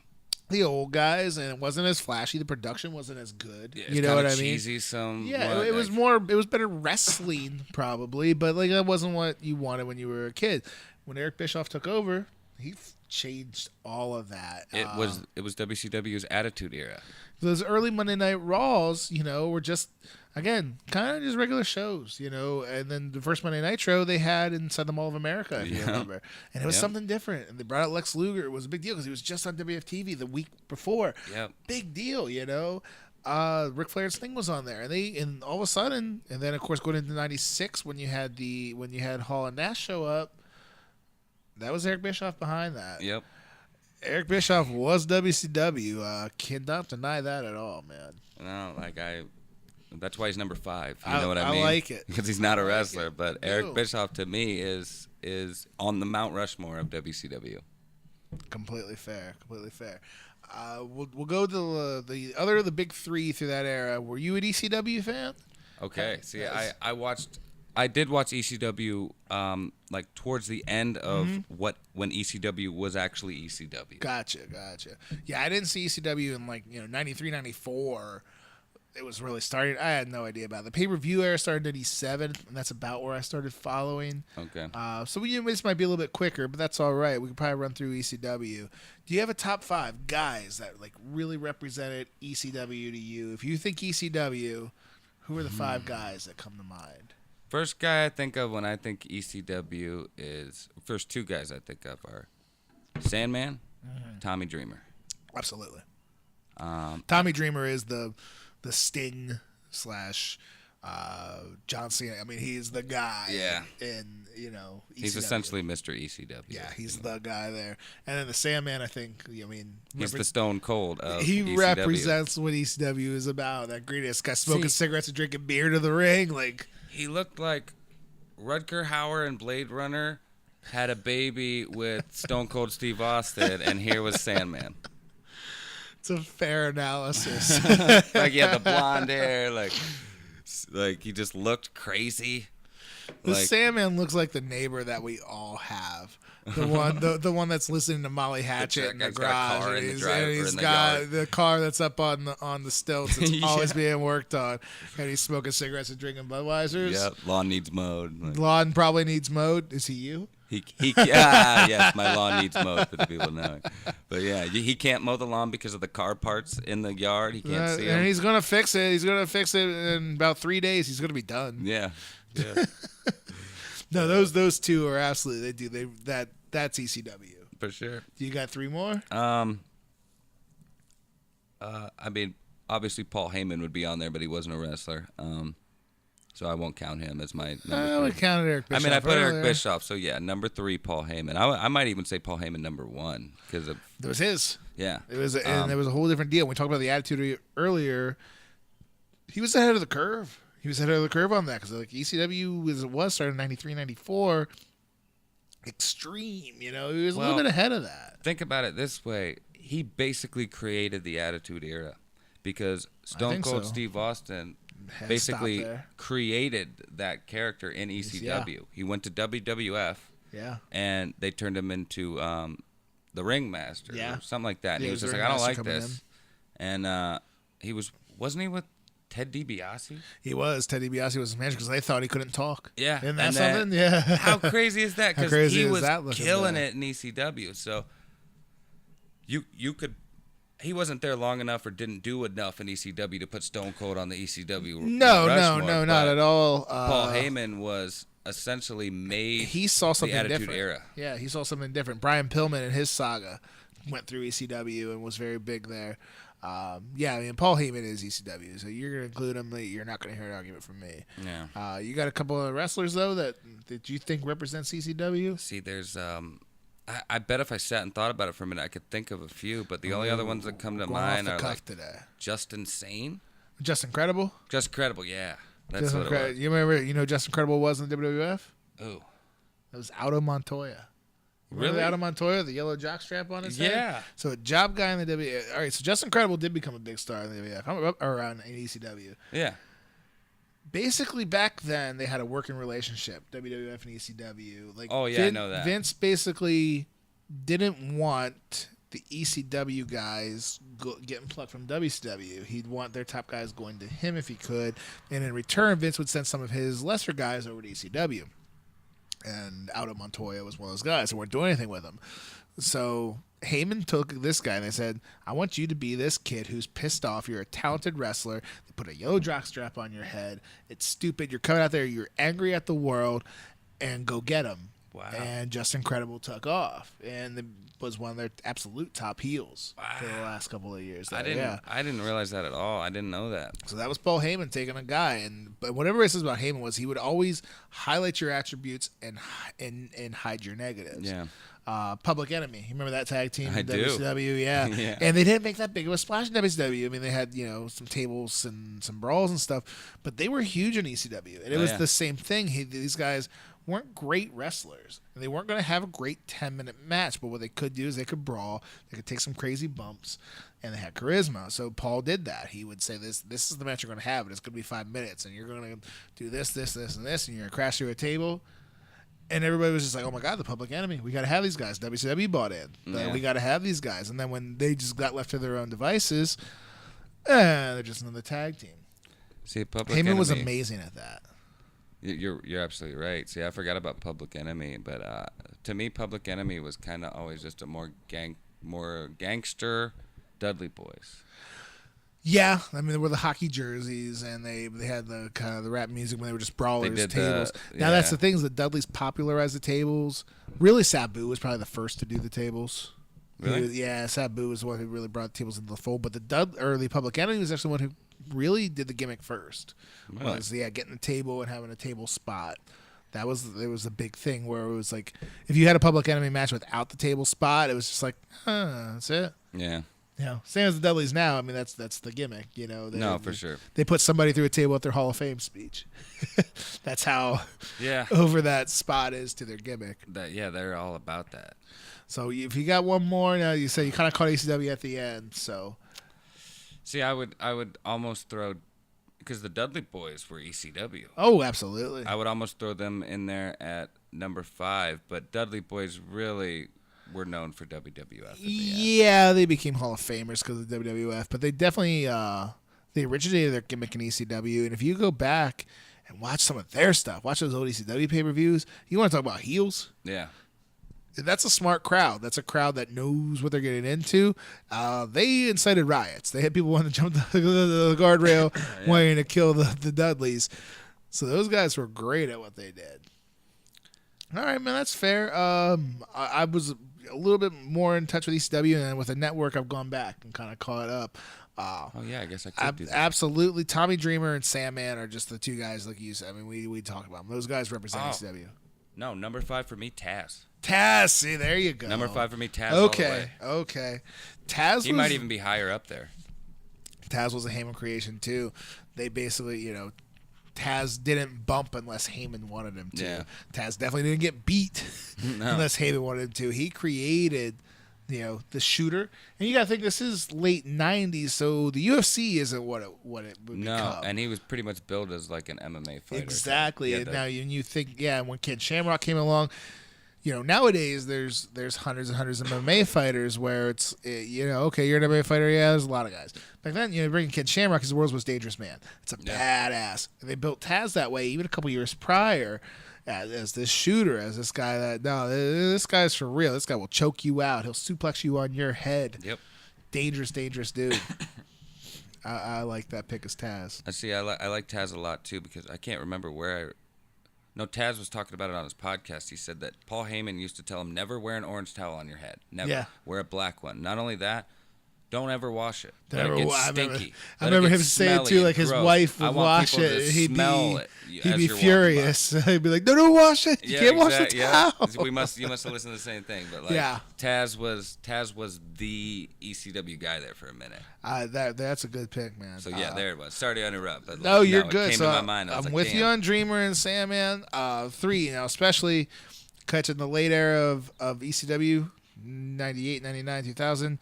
The old guys, and it wasn't as flashy. The production wasn't as good. Yeah, you know what I mean? Cheesy, it was more. It was better wrestling probably, but like that wasn't what you wanted when you were a kid. When Eric Bischoff took over, he changed all of that. It was WCW's Attitude Era. Those early Monday Night Raws, were just, again, kind of just regular shows, and then the first Monday Nitro they had inside the Mall of America, if you remember. And it was something different. And they brought out Lex Luger. It was a big deal because he was just on WFTV the week before. Yep. Big deal, Ric Flair's thing was on there. And all of a sudden, and then, of course, going into 96 when you had Hall and Nash show up, that was Eric Bischoff behind that. Yep. Eric Bischoff was WCW. Cannot deny that at all, man. No, that's why he's number 5. You know what I mean? I like it. Because he's not a wrestler. But Eric Bischoff, to me, is on the Mount Rushmore of WCW. Completely fair. We'll go to the big 3 through that era. Were you an ECW fan? Okay. See, I did watch ECW like towards the end of when ECW was actually ECW. Gotcha. Yeah, I didn't see ECW in 93, 94. It was really starting. I had no idea about it. The pay-per-view era started in 87, and that's about where I started following. Okay. So this might be a little bit quicker, but that's all right. We could probably run through ECW. Do you have a top 5 guys that really represented ECW to you? If you think ECW, who are the 5 guys that come to mind? First guy I think of when I think ECW first 2 guys I think of are Sandman, Tommy Dreamer. Absolutely. Tommy Dreamer is the Sting / John Cena. I mean, he's the guy. Yeah. In ECW. He's essentially Mr. ECW. Yeah, he's the guy there. And then the Sandman, I think. He's the Stone Cold of he represents what ECW is about. That greatest guy smoking cigarettes and drinking beer to the ring, He looked like Rutger Hauer in Blade Runner had a baby with Stone Cold Steve Austin, and here was Sandman. It's a fair analysis. He had the blonde hair, like he just looked crazy. The Sandman looks like the neighbor that we all have. The one that's listening to Molly Hatchet in the garage, and he's got the car that's up on the stilts. It's always being worked on, and he's smoking cigarettes and drinking Budweisers. Yep, lawn needs mowed. Lawn probably needs mowed. Is he you? Yes, my lawn needs mowed for the people knowing. But yeah, he can't mow the lawn because of the car parts in the yard. He can't see them. And he's gonna fix it. He's gonna fix it in about 3 days. He's gonna be done. Yeah. No, those 2 are absolutely that's ECW for sure. You got 3 more? Obviously Paul Heyman would be on there, but he wasn't a wrestler. So I won't count him as my number 3. I would count Eric Bischoff. I put Eric Bischoff, so yeah, number 3, Paul Heyman. I might even say Paul Heyman number 1 because it was his. Yeah, it was, and there was a whole different deal. When we talked about the Attitude earlier, he was ahead of the curve. He was ahead of the curve on that because ECW started in 93, 94. Extreme, he was a little bit ahead of that. Think about it this way: he basically created the Attitude Era because Stone Cold Steve Austin basically created that character in ECW. Yeah. He went to WWF, and they turned him into the Ringmaster, or something like that. And he was just like, I don't like this, and wasn't he with Ted DiBiase? He was. Ted DiBiase was his manager because they thought he couldn't talk. Yeah. Isn't that something? Yeah. How crazy is that? Because he was killing it in ECW. So you could. He wasn't there long enough or didn't do enough in ECW to put Stone Cold on the ECW. No, not at all. Paul Heyman was essentially made. He saw something the Attitude different. Era. Yeah, he saw something different. Brian Pillman and his saga went through ECW and was very big there. Yeah, I mean, Paul Heyman is ECW, so you're going to include him. You're not going to hear an argument from me. Yeah. You got a couple of wrestlers, though, that you think represent ECW? See, there's I bet if I sat and thought about it for a minute, I could think of a few, but the only other ones that come to mind are like Just Insane. Just Incredible? Just Incredible, yeah. That's Just what it was. You remember, Just Incredible was in the WWF? Oh. It was Aldo Montoya. Really? Aldo Montoya, the yellow jockstrap on his head? Yeah. So a job guy in the WWF. All right, so Just Incredible did become a big star in the WWF, or in ECW. Yeah. Basically, back then, they had a working relationship, WWF and ECW. Like, oh, yeah, I know that. Vince basically didn't want the ECW guys getting plucked from WCW. He'd want their top guys going to him if he could. And in return, Vince would send some of his lesser guys over to ECW. And Aldo Montoya was one of those guys who weren't doing anything with him. So Heyman took this guy and they said, I want you to be this kid who's pissed off. You're a talented wrestler. They put a yellow jockstrap on your head. It's stupid. You're coming out there. You're angry at the world. And go get him. Wow. And Just Incredible took off. And was one of their absolute top heels for the last couple of years. I didn't realize that at all. I didn't know that. So that was Paul Heyman taking a guy, but whatever it says about Heyman was he would always highlight your attributes and hide your negatives. Yeah. Public Enemy. You remember that tag team in do. WCW? Yeah. Yeah. And they didn't make that big of a splash in WCW. I mean, they had, some tables and some brawls and stuff, but they were huge in ECW. And it was the same thing. These guys weren't great wrestlers, and they weren't going to have a great 10-minute match, but what they could do is they could brawl, they could take some crazy bumps, and they had charisma. So Paul did that. He would say, this is the match you're going to have, and it's going to be 5 minutes, and you're going to do this, and this, and you're going to crash through a table. And everybody was just like, oh my God, the Public Enemy. We got to have these guys. WCW bought in. We got to have these guys. And then when they just got left to their own devices, they're just another tag team. See, Public Enemy. Heyman was amazing at that. You're absolutely right. See, I forgot about Public Enemy, but to me, Public Enemy was kind of always just a more gangster Dudley Boys. Yeah, I mean, they were the hockey jerseys, and they had the kind of the rap music when they were just brawlers, tables. Now that's the thing is that Dudley's popularized the tables. Really, Sabu was probably the first to do the tables. Really? Sabu was the one who really brought the tables into the fold. But the Public Enemy was actually the one who really did the gimmick first. Really? Was getting a table and having a table spot. It was a big thing where it was like if you had a Public Enemy match without the table spot, it was just like, that's it. Yeah. Same as the Dudleys now. I mean, that's the gimmick. For sure. They put somebody through a table at their Hall of Fame speech. That's how over that spot is to their gimmick. They're all about that. So if you got one more, now you say you kind of caught ECW at the end. So, see, I would almost throw because the Dudley Boys were ECW. Oh, absolutely. I would almost throw them in there at number 5, but Dudley Boys really were known for WWF. Yeah, they became Hall of Famers because of WWF, but they definitely they originated their gimmick in ECW. And if you go back and watch some of their stuff, watch those old ECW pay-per-views, you want to talk about heels? Yeah. That's a smart crowd. That's a crowd that knows what they're getting into. They incited riots. They had people wanting to jump the guardrail, wanting to kill the Dudleys. So those guys were great at what they did. All right, man, that's fair. I was a little bit more in touch with ECW, and with the network, I've gone back and kind of caught up. I guess I could do that. Absolutely. Tommy Dreamer and Sandman are just the two guys like you said. I mean, we talk about them. Those guys represent ECW. No, number 5 for me, Taz. Taz, see, there you go. Number 5 for me, Taz. Okay. Taz might even be higher up there. Taz was a Heyman creation too. They basically, Taz didn't bump unless Heyman wanted him to. Yeah. Taz definitely didn't get beat unless Heyman wanted him to. He created, the shooter. And you got to think this is late 90s, so the UFC isn't what it would become. No, and he was pretty much billed as like an MMA fighter. Exactly. And now you think, when Ken Shamrock came along, nowadays there's hundreds and hundreds of MMA fighters where it's, okay, you're an MMA fighter. Yeah, there's a lot of guys. Back then, bringing Ken Shamrock, he's the world's most dangerous man. It's a badass. And they built Taz that way even a couple years prior as this shooter, as this guy this guy's for real. This guy will choke you out. He'll suplex you on your head. Yep. Dangerous dude. I like that pick as Taz. I like Taz a lot too because I can't remember where No, Taz was talking about it on his podcast. He said that Paul Heyman used to tell him, never wear an orange towel on your head. Never. Yeah. Wear a black one. Not only that, don't ever wash it. I stinky. I remember him saying too, like his wife would wash it. He'd be furious. He'd be like, "No, don't wash it. You can't wash the towel." Yeah. You must have listened to the same thing. But like, Taz was the ECW guy there for a minute. That's a good pick, man. So there it was. Sorry to interrupt. But no, you're good. It came so to my mind. I'm with you on Dreamer and Sandman. 3 now, especially catching the late era of ECW, 98, 99, 2000.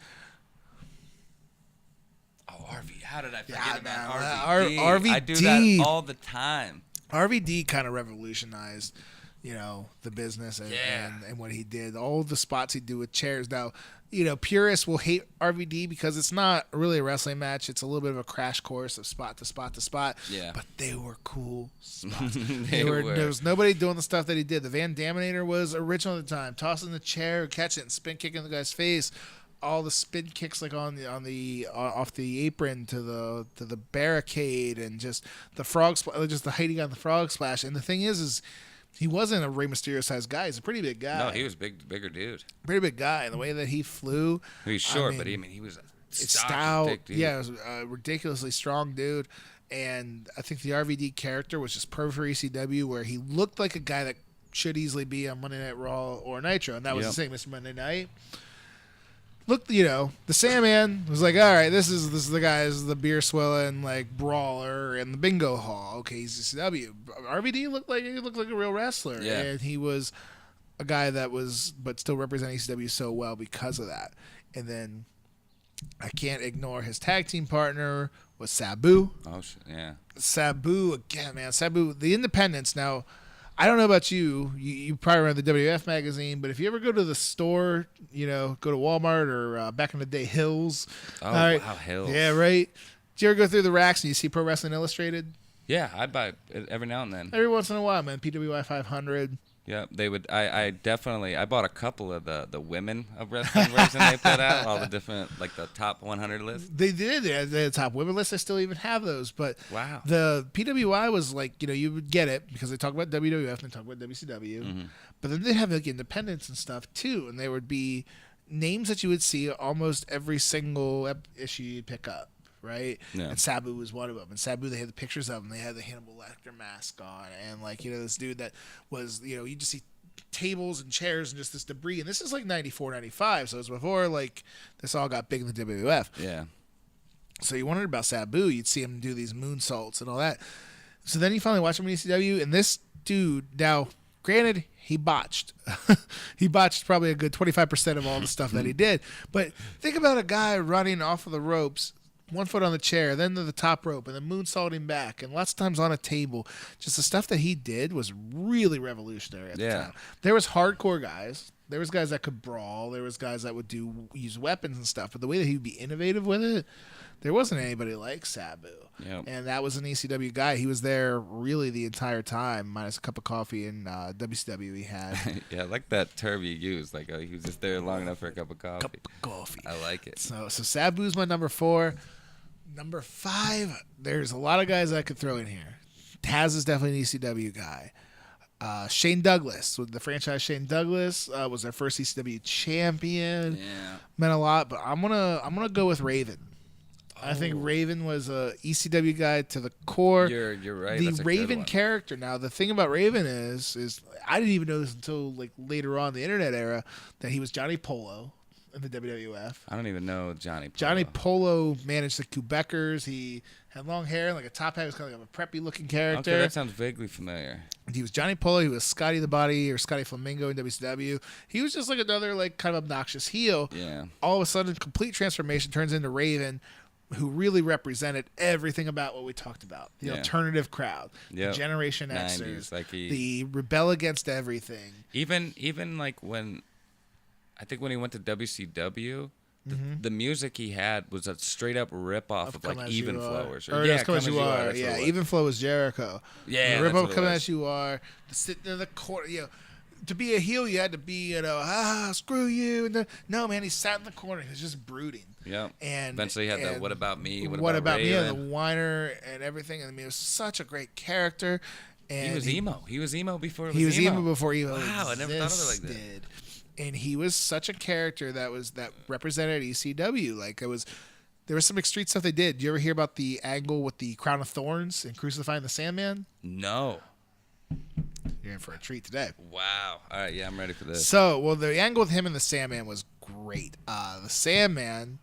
RV. How did I forget about RVD? RVD? I do that all the time. RVD kind of revolutionized, the business and what he did. All the spots he'd do with chairs. Now, purists will hate RVD because it's not really a wrestling match. It's a little bit of a crash course of spot to spot to spot. Yeah. But they were cool spots. There was nobody doing the stuff that he did. The Van Daminator was original at the time. Tossing the chair, catching it, and spin kicking the guy's face. All the spin kicks like off the apron to the barricade, and just the frog just the hiding on the frog splash. And the thing is he wasn't a Rey Mysterio sized guy. He's a pretty big guy. No, he was bigger dude. Pretty big guy. And the way that he flew, he was short, but he was a stout. Thick dude. Yeah, it was a ridiculously strong dude. And I think the RVD character was just perfect for ECW, where he looked like a guy that should easily be on Monday Night Raw or Nitro, and that was the same as Monday Night. Look, the Sandman was like, all right, this is the guy, the beer swilling like brawler in the bingo hall. Okay, he's ECW. RVD looked like a real wrestler, and he was a guy that but still representing ECW so well because of that. And then I can't ignore his tag team partner was Sabu. Oh yeah, Sabu again, man. Sabu, the Independents now. I don't know about you. You probably read the WWF magazine, but if you ever go to the store, go to Walmart or back in the day, Hills. Oh, wow, Hills. Yeah, right. Did you ever go through the racks and you see Pro Wrestling Illustrated? Yeah, I buy it every now and then. Every once in a while, man. PWI 500. Yeah, they would. I bought a couple of the women of wrestling version they put out, all the different, like the top 100 list. They did. They had the top women list. I still even have those. But wow, the PWI was like, you would get it because they talk about WWF and they talk about WCW. Mm-hmm. But then they'd have like independents and stuff too, and there would be names that you would see almost every single issue you'd pick up. Right? Yeah. And Sabu was one of them. And Sabu, they had the pictures of him. They had the Hannibal Lecter mask on. And, this dude that was, you just see tables and chairs and just this debris. And this is like 94, 95. So it was before, this all got big in the WWF. Yeah. So you wondered about Sabu. You'd see him do these moonsaults and all that. So then you finally watch him in ECW. And this dude, now, granted, he botched. He botched probably a good 25% of all the stuff that he did. But think about a guy running off of the ropes, 1 foot on the chair, then to the top rope, and then moonsaulting back, and lots of times on a table. Just the stuff that he did was really revolutionary at the time. There was hardcore guys. There was guys that could brawl. There was guys that would use weapons and stuff. But the way that he would be innovative with it, there wasn't anybody like Sabu. Yep. And that was an ECW guy. He was there really the entire time, minus a cup of coffee and WCW he had. Yeah, I like that term you used. Like he was just there long enough for a cup of coffee. I like it. So Sabu's my number 4. Number 5, there's a lot of guys I could throw in here. Taz is definitely an ECW guy. Shane Douglas, with the franchise Shane Douglas, was their first ECW champion. Yeah. Meant a lot, but I'm gonna go with Raven. I think Raven was a ECW guy to the core. You're right. The That's a Raven good one. character. Now, the thing about Raven is I didn't even know this until later on in the internet era that he was Johnny Polo in the WWF. I don't even know Johnny Polo. Johnny Polo managed the Quebecers. He had long hair and a top hat. He was kind of like a preppy looking character. Okay, that sounds vaguely familiar. He was Johnny Polo. He was Scotty the Body or Scotty Flamingo in WCW. He was just like another kind of obnoxious heel. Yeah. All of a sudden, complete transformation, turns into Raven, who really represented everything about what we talked about. The alternative crowd, the Generation Xers, the rebel against everything. Even when I think when he went to WCW, the music he had was a straight up rip off of Even Flowers. Come As You Are. Yeah, Even Flow was Jericho. Yeah, the rip off Come As You Are. Sitting in the corner, to be a heel, you had to be, screw you. No, man, he sat in the corner. He was just brooding. Yeah. And eventually he had the What About Me? What about me? And the whiner and everything. I mean, it was such a great character. And he was emo. He was emo before it was emo. He was emo before emo Wow, I never thought of it like that. and he was such a character that represented ECW. Like there was some extreme stuff they did. Did you ever hear about the angle with the crown of thorns and crucifying the Sandman? No. You're in for a treat today. Wow. All right, yeah, I'm ready for this. So, well, the angle with him and the Sandman was great. The Sandman,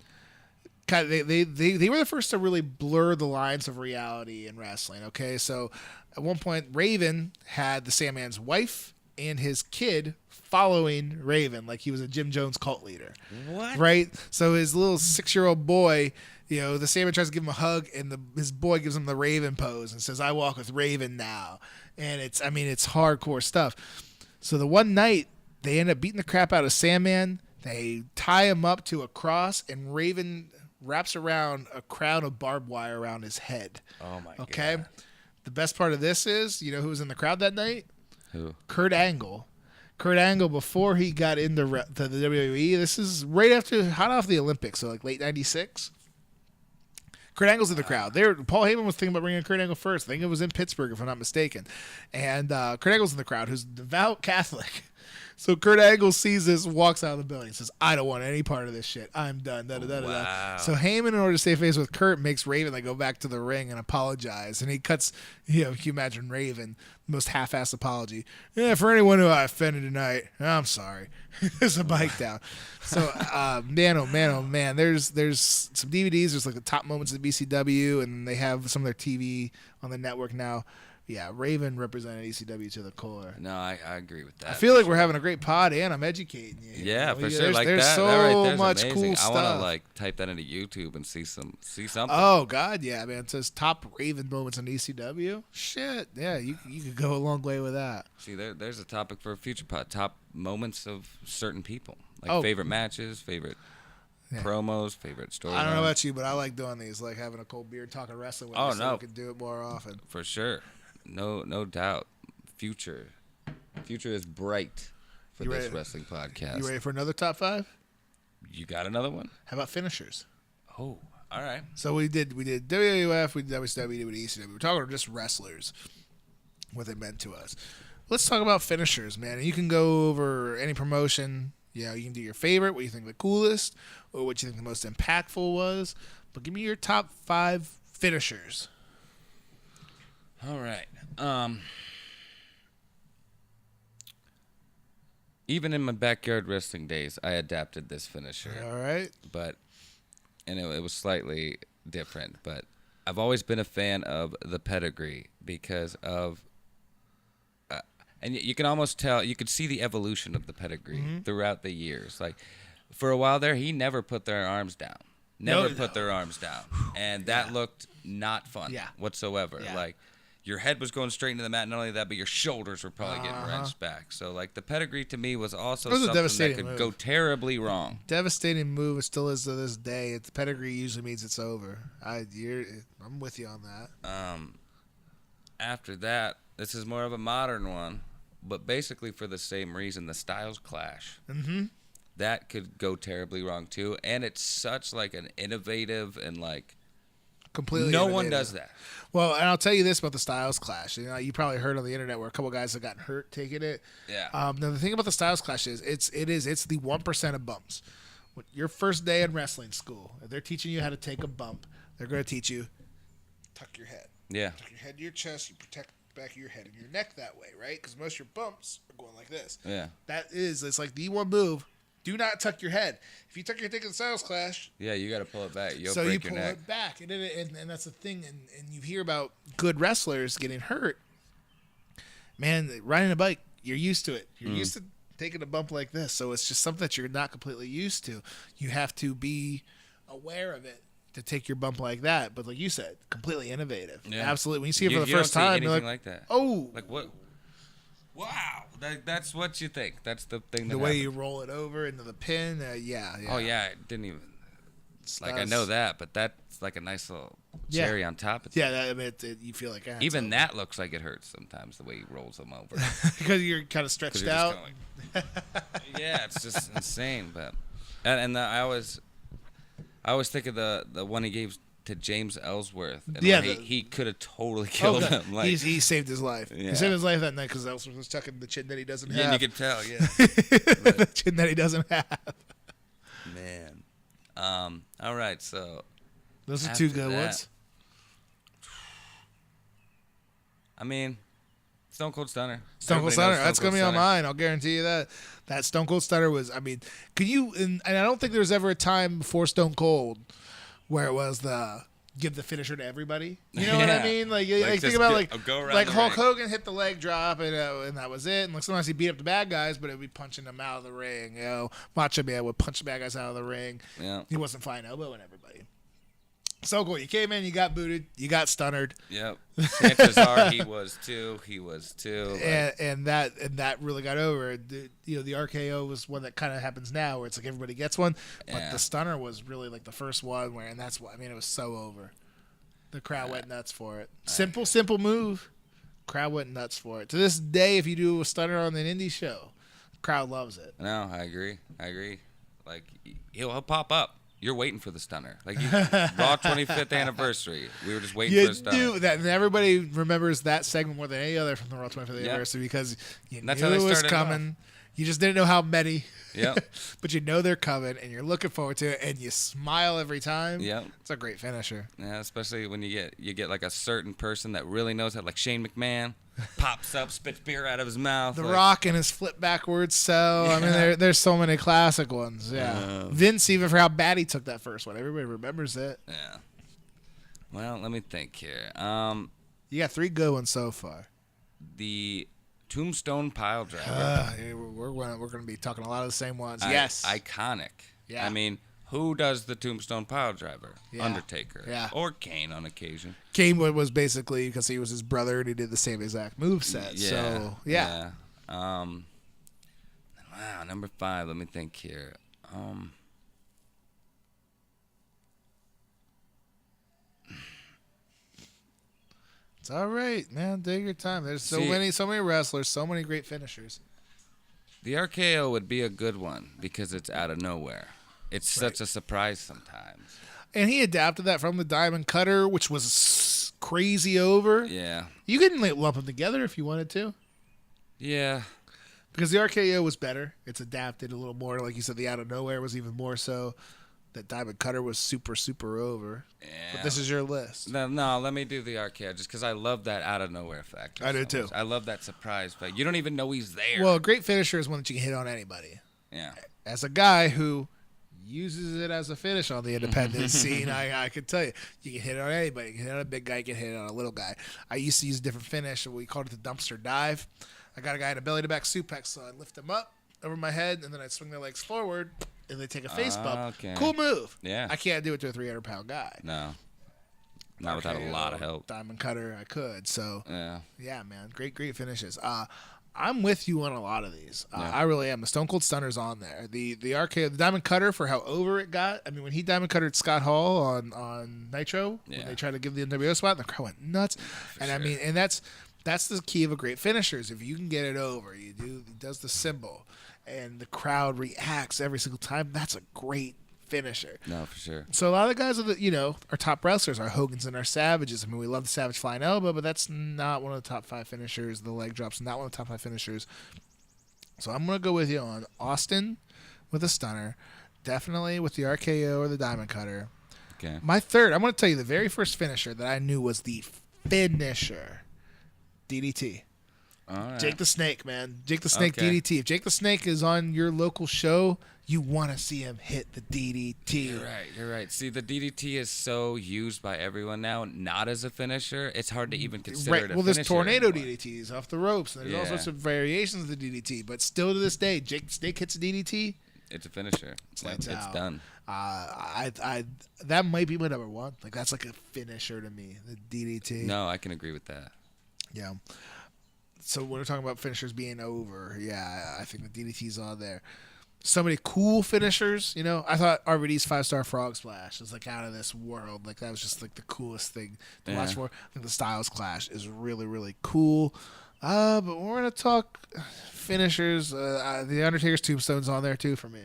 they were the first to really blur the lines of reality in wrestling. Okay, so at one point, Raven had the Sandman's wife and his kid following Raven like he was a Jim Jones cult leader. What? Right? So his little 6-year-old boy, the Sandman tries to give him a hug, and his boy gives him the Raven pose and says, "I walk with Raven now." And it's hardcore stuff. So the one night, they end up beating the crap out of Sandman. They tie him up to a cross, and Raven wraps around a crown of barbed wire around his head. Oh, my God. Okay? The best part of this is, who was in the crowd that night? Who? Kurt Angle. Kurt Angle, before he got into the WWE, this is right after, hot off the Olympics, so like late 96. Kurt Angle's in the crowd. Paul Heyman was thinking about bringing Kurt Angle first. I think it was in Pittsburgh, if I'm not mistaken. And Kurt Angle's in the crowd, who's devout Catholic. So Kurt Angle sees this, walks out of the building, says, "I don't want any part of this shit. I'm done." Wow. So Heyman, in order to save face with Kurt, makes Raven go back to the ring and apologize. And he cuts, can you imagine Raven, most half-assed apology? "Yeah, for anyone who I offended tonight, I'm sorry." There's a bike down. So, man, oh man, there's some DVDs. There's like the top moments of the BCW, and they have some of their TV on the network now. Yeah, Raven represented ECW to the core. No, I agree with that. I feel like we're having a great pod, and I'm educating you. Yeah, for sure. There's so that right there's much amazing. cool stuff. I want to type that into YouTube and see something. Oh God, yeah, man. It says top Raven moments on ECW. Shit, yeah, you could go a long way with that. See, there's a topic for a future pod. Top moments of certain people, like favorite matches, favorite promos, favorite stories. I don't know about you, but I like doing these, like having a cold beer, talking wrestling with you, so we could do it more often. For sure. No doubt. Future is bright for this wrestling podcast. You ready for another top 5? You got another one? How about finishers? Oh, all right. So we did WWF, we did WCW, we did ECW. We're talking about just wrestlers, what they meant to us. Let's talk about finishers, man. And you can go over any promotion. You can do your favorite, what you think the coolest, or what you think the most impactful was. But give me your top 5 finishers. All right. Even in my backyard wrestling days, I adapted this finisher. All right. And it was slightly different, but I've always been a fan of the pedigree because of, and you can almost tell, you could see the evolution of the pedigree throughout the years. Like, for a while there, he never put their arms down. Their arms down. And that looked not fun whatsoever. Yeah. Like, your head was going straight into the mat. Not only that, but your shoulders were probably getting wrenched back. So, like, the pedigree to me was also something that could go terribly wrong. Devastating move. It still is to this day. The pedigree usually means it's over. I'm with you on that. After that, this is more of a modern one, but basically for the same reason, the Styles Clash. Mm-hmm. That could go terribly wrong, too. And it's such, like, an innovative and, like, completely no innovative. one does that. Well, and I'll tell you this about the Styles Clash. You probably heard on the internet where a couple guys have gotten hurt taking it. Yeah. Now the thing about the Styles Clash is it's the 1% of bumps. Your first day in wrestling school, if they're teaching you how to take a bump, they're going to teach you tuck your head. Yeah. Tuck your head to your chest. You protect the back of your head and your neck that way, right? Because most of your bumps are going like this. Yeah. It's like the one move. Do not tuck your head. If you tuck your head in the Styles Clash, you got to pull it back. You'll so break you your pull neck. it back, and that's the thing. And you hear about good wrestlers getting hurt. Man, riding a bike, you're used to it. You're used to taking a bump like this, so it's just something that you're not completely used to. You have to be aware of it to take your bump like that. But like you said, completely innovative. Yeah. Absolutely. When you see it for the first time, you're like that. Oh, like what? Wow, that's what you think. That's the thing. The way you roll it over into the pin, yeah. Oh yeah, it didn't even. I know that, but that's like a nice little cherry on top of it. Yeah, you feel like even that looks like it hurts sometimes the way he rolls them over because you're kind of stretched out. Yeah, it's just insane. But and I always think of the one he gave to James Ellsworth. And yeah, he could have totally killed him. Like, he saved his life. Yeah. He saved his life that night because Ellsworth was tucking the chin that he doesn't have. Yeah, you can tell. Yeah, the chin that he doesn't have. Man. All right, so those are two good ones. I mean, Stone Cold Stunner. Stone Cold Stunner. That's going to be on mine. I'll guarantee you that. That Stone Cold Stunner was, I mean, could you, and I don't think there was ever a time before Stone Cold where it was the give the finisher to everybody. You know what I mean? Like think about like Hulk Hogan hit the leg drop and that was it. And like sometimes he beat up the bad guys, but it would be punching them out of the ring. You know, Macho Man would punch the bad guys out of the ring. Yeah. He wasn't flying elbowing everybody. So cool. You came in, you got booted, you got stunnered. Yep. Chances are he was too. And that really got over. The RKO was one that kind of happens now, where it's like everybody gets one, but the stunner was really like the first one where, and that's why it was so over. The crowd went nuts for it. Simple move. Crowd went nuts for it. To this day, if you do a stunner on an indie show, the crowd loves it. No, I agree. Like he'll pop up. You're waiting for the stunner. Like Raw 25th anniversary. We were just waiting for a stunner. You do that, and everybody remembers that segment more than any other from the Raw 25th anniversary because you knew it was coming. You just didn't know how many. Yep. But you know they're coming, and you're looking forward to it, and you smile every time. Yep. It's a great finisher. Yeah, especially when you get like a certain person that really knows how, like Shane McMahon. Pops up, spits beer out of his mouth. The Rock and his flip backwards. So I mean, there's so many classic ones. Yeah, Vince, even for how bad he took that first one, everybody remembers it. Yeah. Well, let me think here. You got 3 good ones so far. The Tombstone Pile Driver. We're going to be talking a lot of the same ones. Yes. Iconic. Yeah. I mean, who does the Tombstone Pile Driver? Yeah. Undertaker. Yeah. Or Kane on occasion. Kane was basically because he was his brother and he did the same exact moveset. Yeah. So, yeah. Wow, number 5. Let me think here. It's all right, man. Take your time. There's so many wrestlers, so many great finishers. The RKO would be a good one because it's out of nowhere. It's such a surprise sometimes. And he adapted that from the Diamond Cutter, which was crazy over. Yeah. You could lump them together if you wanted to. Yeah. Because the RKO was better. It's adapted a little more. Like you said, the out of nowhere was even more so. That Diamond Cutter was super, super over. Yeah. But this is your list. No, let me do the RKO just because I love that out of nowhere factor. I do too. I love that surprise factor. You don't even know he's there. Well, a great finisher is one that you can hit on anybody. Yeah. As a guy who uses it as a finish on the independent scene, I can tell you, you can hit it on anybody. You can hit it on a big guy, you can hit it on a little guy. I used to use a different finish. We called it the dumpster dive. I got a guy in a belly-to-back suplex, so I lift him up over my head, and then I swing their legs forward, and they take a face bump. Okay. Cool move. Yeah. I can't do it to a 300-pound guy. No. Not without a lot of help. Diamond Cutter, I could. So, yeah, man. Great finishes. I'm with you on a lot of these. I really am. The Stone Cold Stunner's on there. The RKO, the Diamond Cutter for how over it got. I mean, when he Diamond Cuttered Scott Hall on Nitro, when they tried to give the NWO spot, the crowd went nuts. I mean, and that's the key of a great finisher is if you can get it over, he does the symbol, and the crowd reacts every single time. That's a great finisher. No, for sure. So a lot of the guys are our top wrestlers, our Hogans and our Savages. I mean, we love the Savage Flying Elbow, but that's not one of the top 5 finishers. The leg drops, not one of the top 5 finishers. So I'm gonna go with you on Austin with a stunner, definitely with the RKO or the Diamond Cutter. Okay. My third, I'm gonna tell you the very first finisher that I knew was the finisher, DDT. All right. Jake the Snake, man. Jake the Snake DDT. If Jake the Snake is on your local show, you want to see him hit the DDT. You're right. See, the DDT is so used by everyone now, not as a finisher. It's hard to even consider it a finisher. Well, there's tornado DDTs off the ropes, and there's all sorts of variations of the DDT. But still to this day, Jake the Snake hits a DDT. It's a finisher. It's done. That might be my number 1. Like that's like a finisher to me, the DDT. No, I can agree with that. Yeah. So when we're talking about finishers being over, I think the DDT's on there. So many cool finishers, I thought RVD's 5-star frog splash was like out of this world. Like that was just like the coolest thing to watch for. I think the Styles Clash is really, really cool. But we're gonna talk finishers. The Undertaker's Tombstone's on there too for me.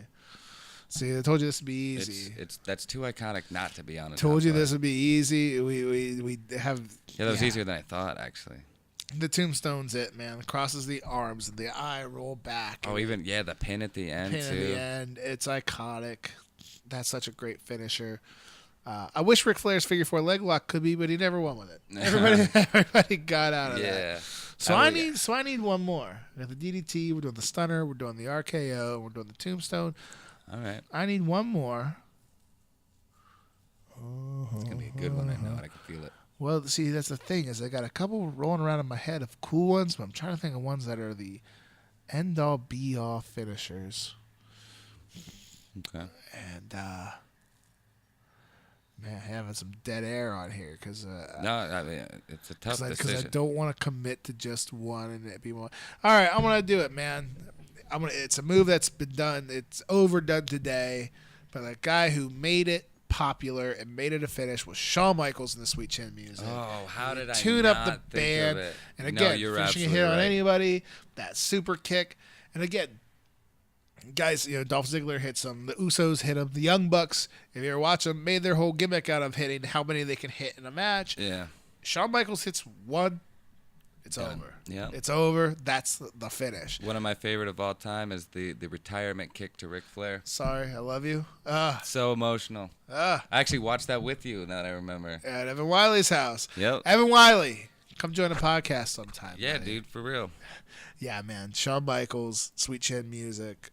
See, I told you this would be easy. That's too iconic not to be on. Told you this would be easy. We have. Yeah, that was easier than I thought, actually. The tombstone's it, man. It crosses the arms and the eye roll back. Oh, even the pin at the end too. At the end, it's iconic. That's such a great finisher. I wish Ric Flair's figure 4 leg lock could be, but he never won with it. Everybody got out of that. So I need one more. We got the DDT. We're doing the stunner. We're doing the RKO. We're doing the tombstone. All right. I need one more. It's gonna be a good one. I know. I can feel it. Well, see, that's the thing is I got a couple rolling around in my head of cool ones, but I'm trying to think of ones that are the end-all, be-all finishers. Okay. And man, having some dead air on here because no, I mean it's a tough decision. Because I don't want to commit to just one and it be more. All right, I'm gonna do it, man. It's a move that's been done. It's overdone today, but the guy who made it popular and made it a finish was Shawn Michaels in the Sweet Chin Music. Oh, how did I tune not up the think band? Of it? And again, finishing a hit on anybody, that super kick, and again. Guys, Dolph Ziggler hits them. The Usos hit them. The Young Bucks, if you ever watch them, made their whole gimmick out of hitting how many they can hit in a match. Yeah. Shawn Michaels hits one. It's over. Yeah. It's over. That's the finish. One of my favorite of all time is the retirement kick to Ric Flair. Sorry, I love you. So emotional. I actually watched that with you, now that I remember. At Evan Wiley's house. Yep. Evan Wiley, come join the podcast sometime. Yeah, buddy. dude, for real. Yeah, man. Shawn Michaels, Sweet Chin Music.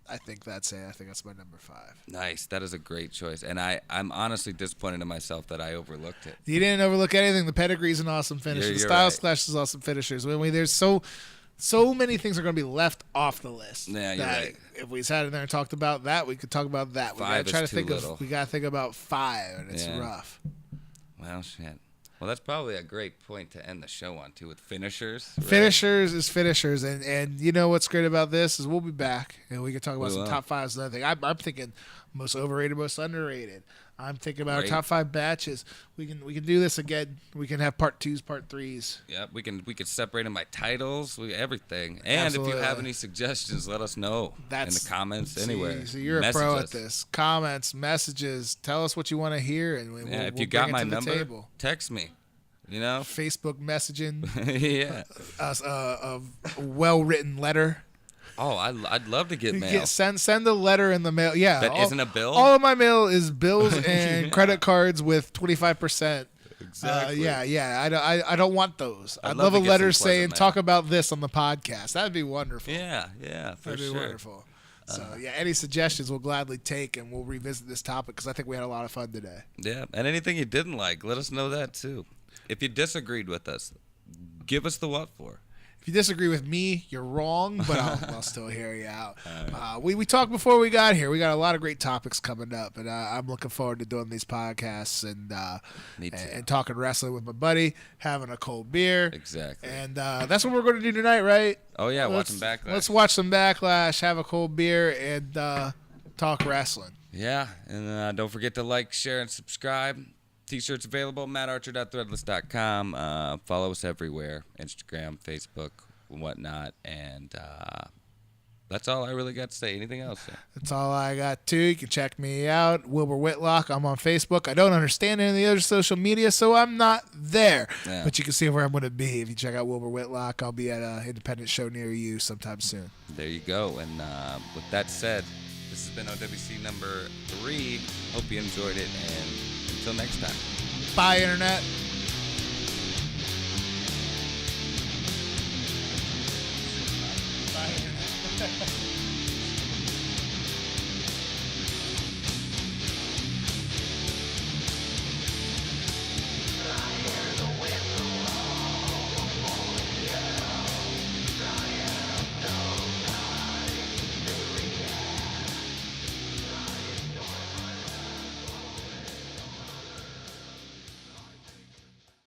I think that's it. I think that's my number 5. Nice. That is a great choice. And I'm honestly disappointed in myself that I overlooked it. You didn't overlook anything. The pedigree's an awesome finisher. The Styles Clash is awesome finishers. There's so many things are going to be left off the list. Yeah, you're right. If we sat in there and talked about that, we could talk about that. We got to think about 5, and it's rough. Well, shit. Well, that's probably a great point to end the show on, too, with finishers. Right? Finishers is finishers. And you know what's great about this is we'll be back, and we can talk about some top 5s and other thing. I'm thinking most overrated, most underrated. I'm thinking about our top 5 batches. We can do this again. We can have part 2s, part 3s. Yeah, we could separate them by titles, everything. And Absolutely. If you have any suggestions, let us know in the comments anywhere. So you're a pro at this. Comments, messages. Tell us what you want to hear, and we'll if you got my number, table. Text me. Facebook messaging. Yeah. A well-written letter. Oh, I'd love to get mail. Send a letter in the mail. Yeah. That isn't a bill? All of my mail is bills and credit cards with 25%. Exactly. Yeah. I don't want those. I'd love a letter saying, talk about this on the podcast. That'd be wonderful. Yeah, for sure. That'd be wonderful. So, any suggestions we'll gladly take, and we'll revisit this topic because I think we had a lot of fun today. Yeah, and anything you didn't like, let us know that too. If you disagreed with us, give us the what for. If you disagree with me, you're wrong, but I'll still hear you out. We talked before we got here. We got a lot of great topics coming up, and I'm looking forward to doing these podcasts and talking wrestling with my buddy, having a cold beer. Exactly. And that's what we're going to do tonight, right? Oh, yeah, watch some Backlash. Let's watch some Backlash, have a cold beer, and talk wrestling. Yeah, and don't forget to like, share, and subscribe. T-shirts available, mattarcher.threadless.com. Follow us everywhere, Instagram, Facebook, and whatnot. And that's all I really got to say. Anything else? That's all I got, too. You can check me out, Wilbur Whitlock. I'm on Facebook. I don't understand any of the other social media, so I'm not there. Yeah. But you can see where I'm going to be. If you check out Wilbur Whitlock, I'll be at an independent show near you sometime soon. There you go. And with that said, this has been OWC number 3. Hope you enjoyed it, and until next time. Bye, Internet. Bye, Internet.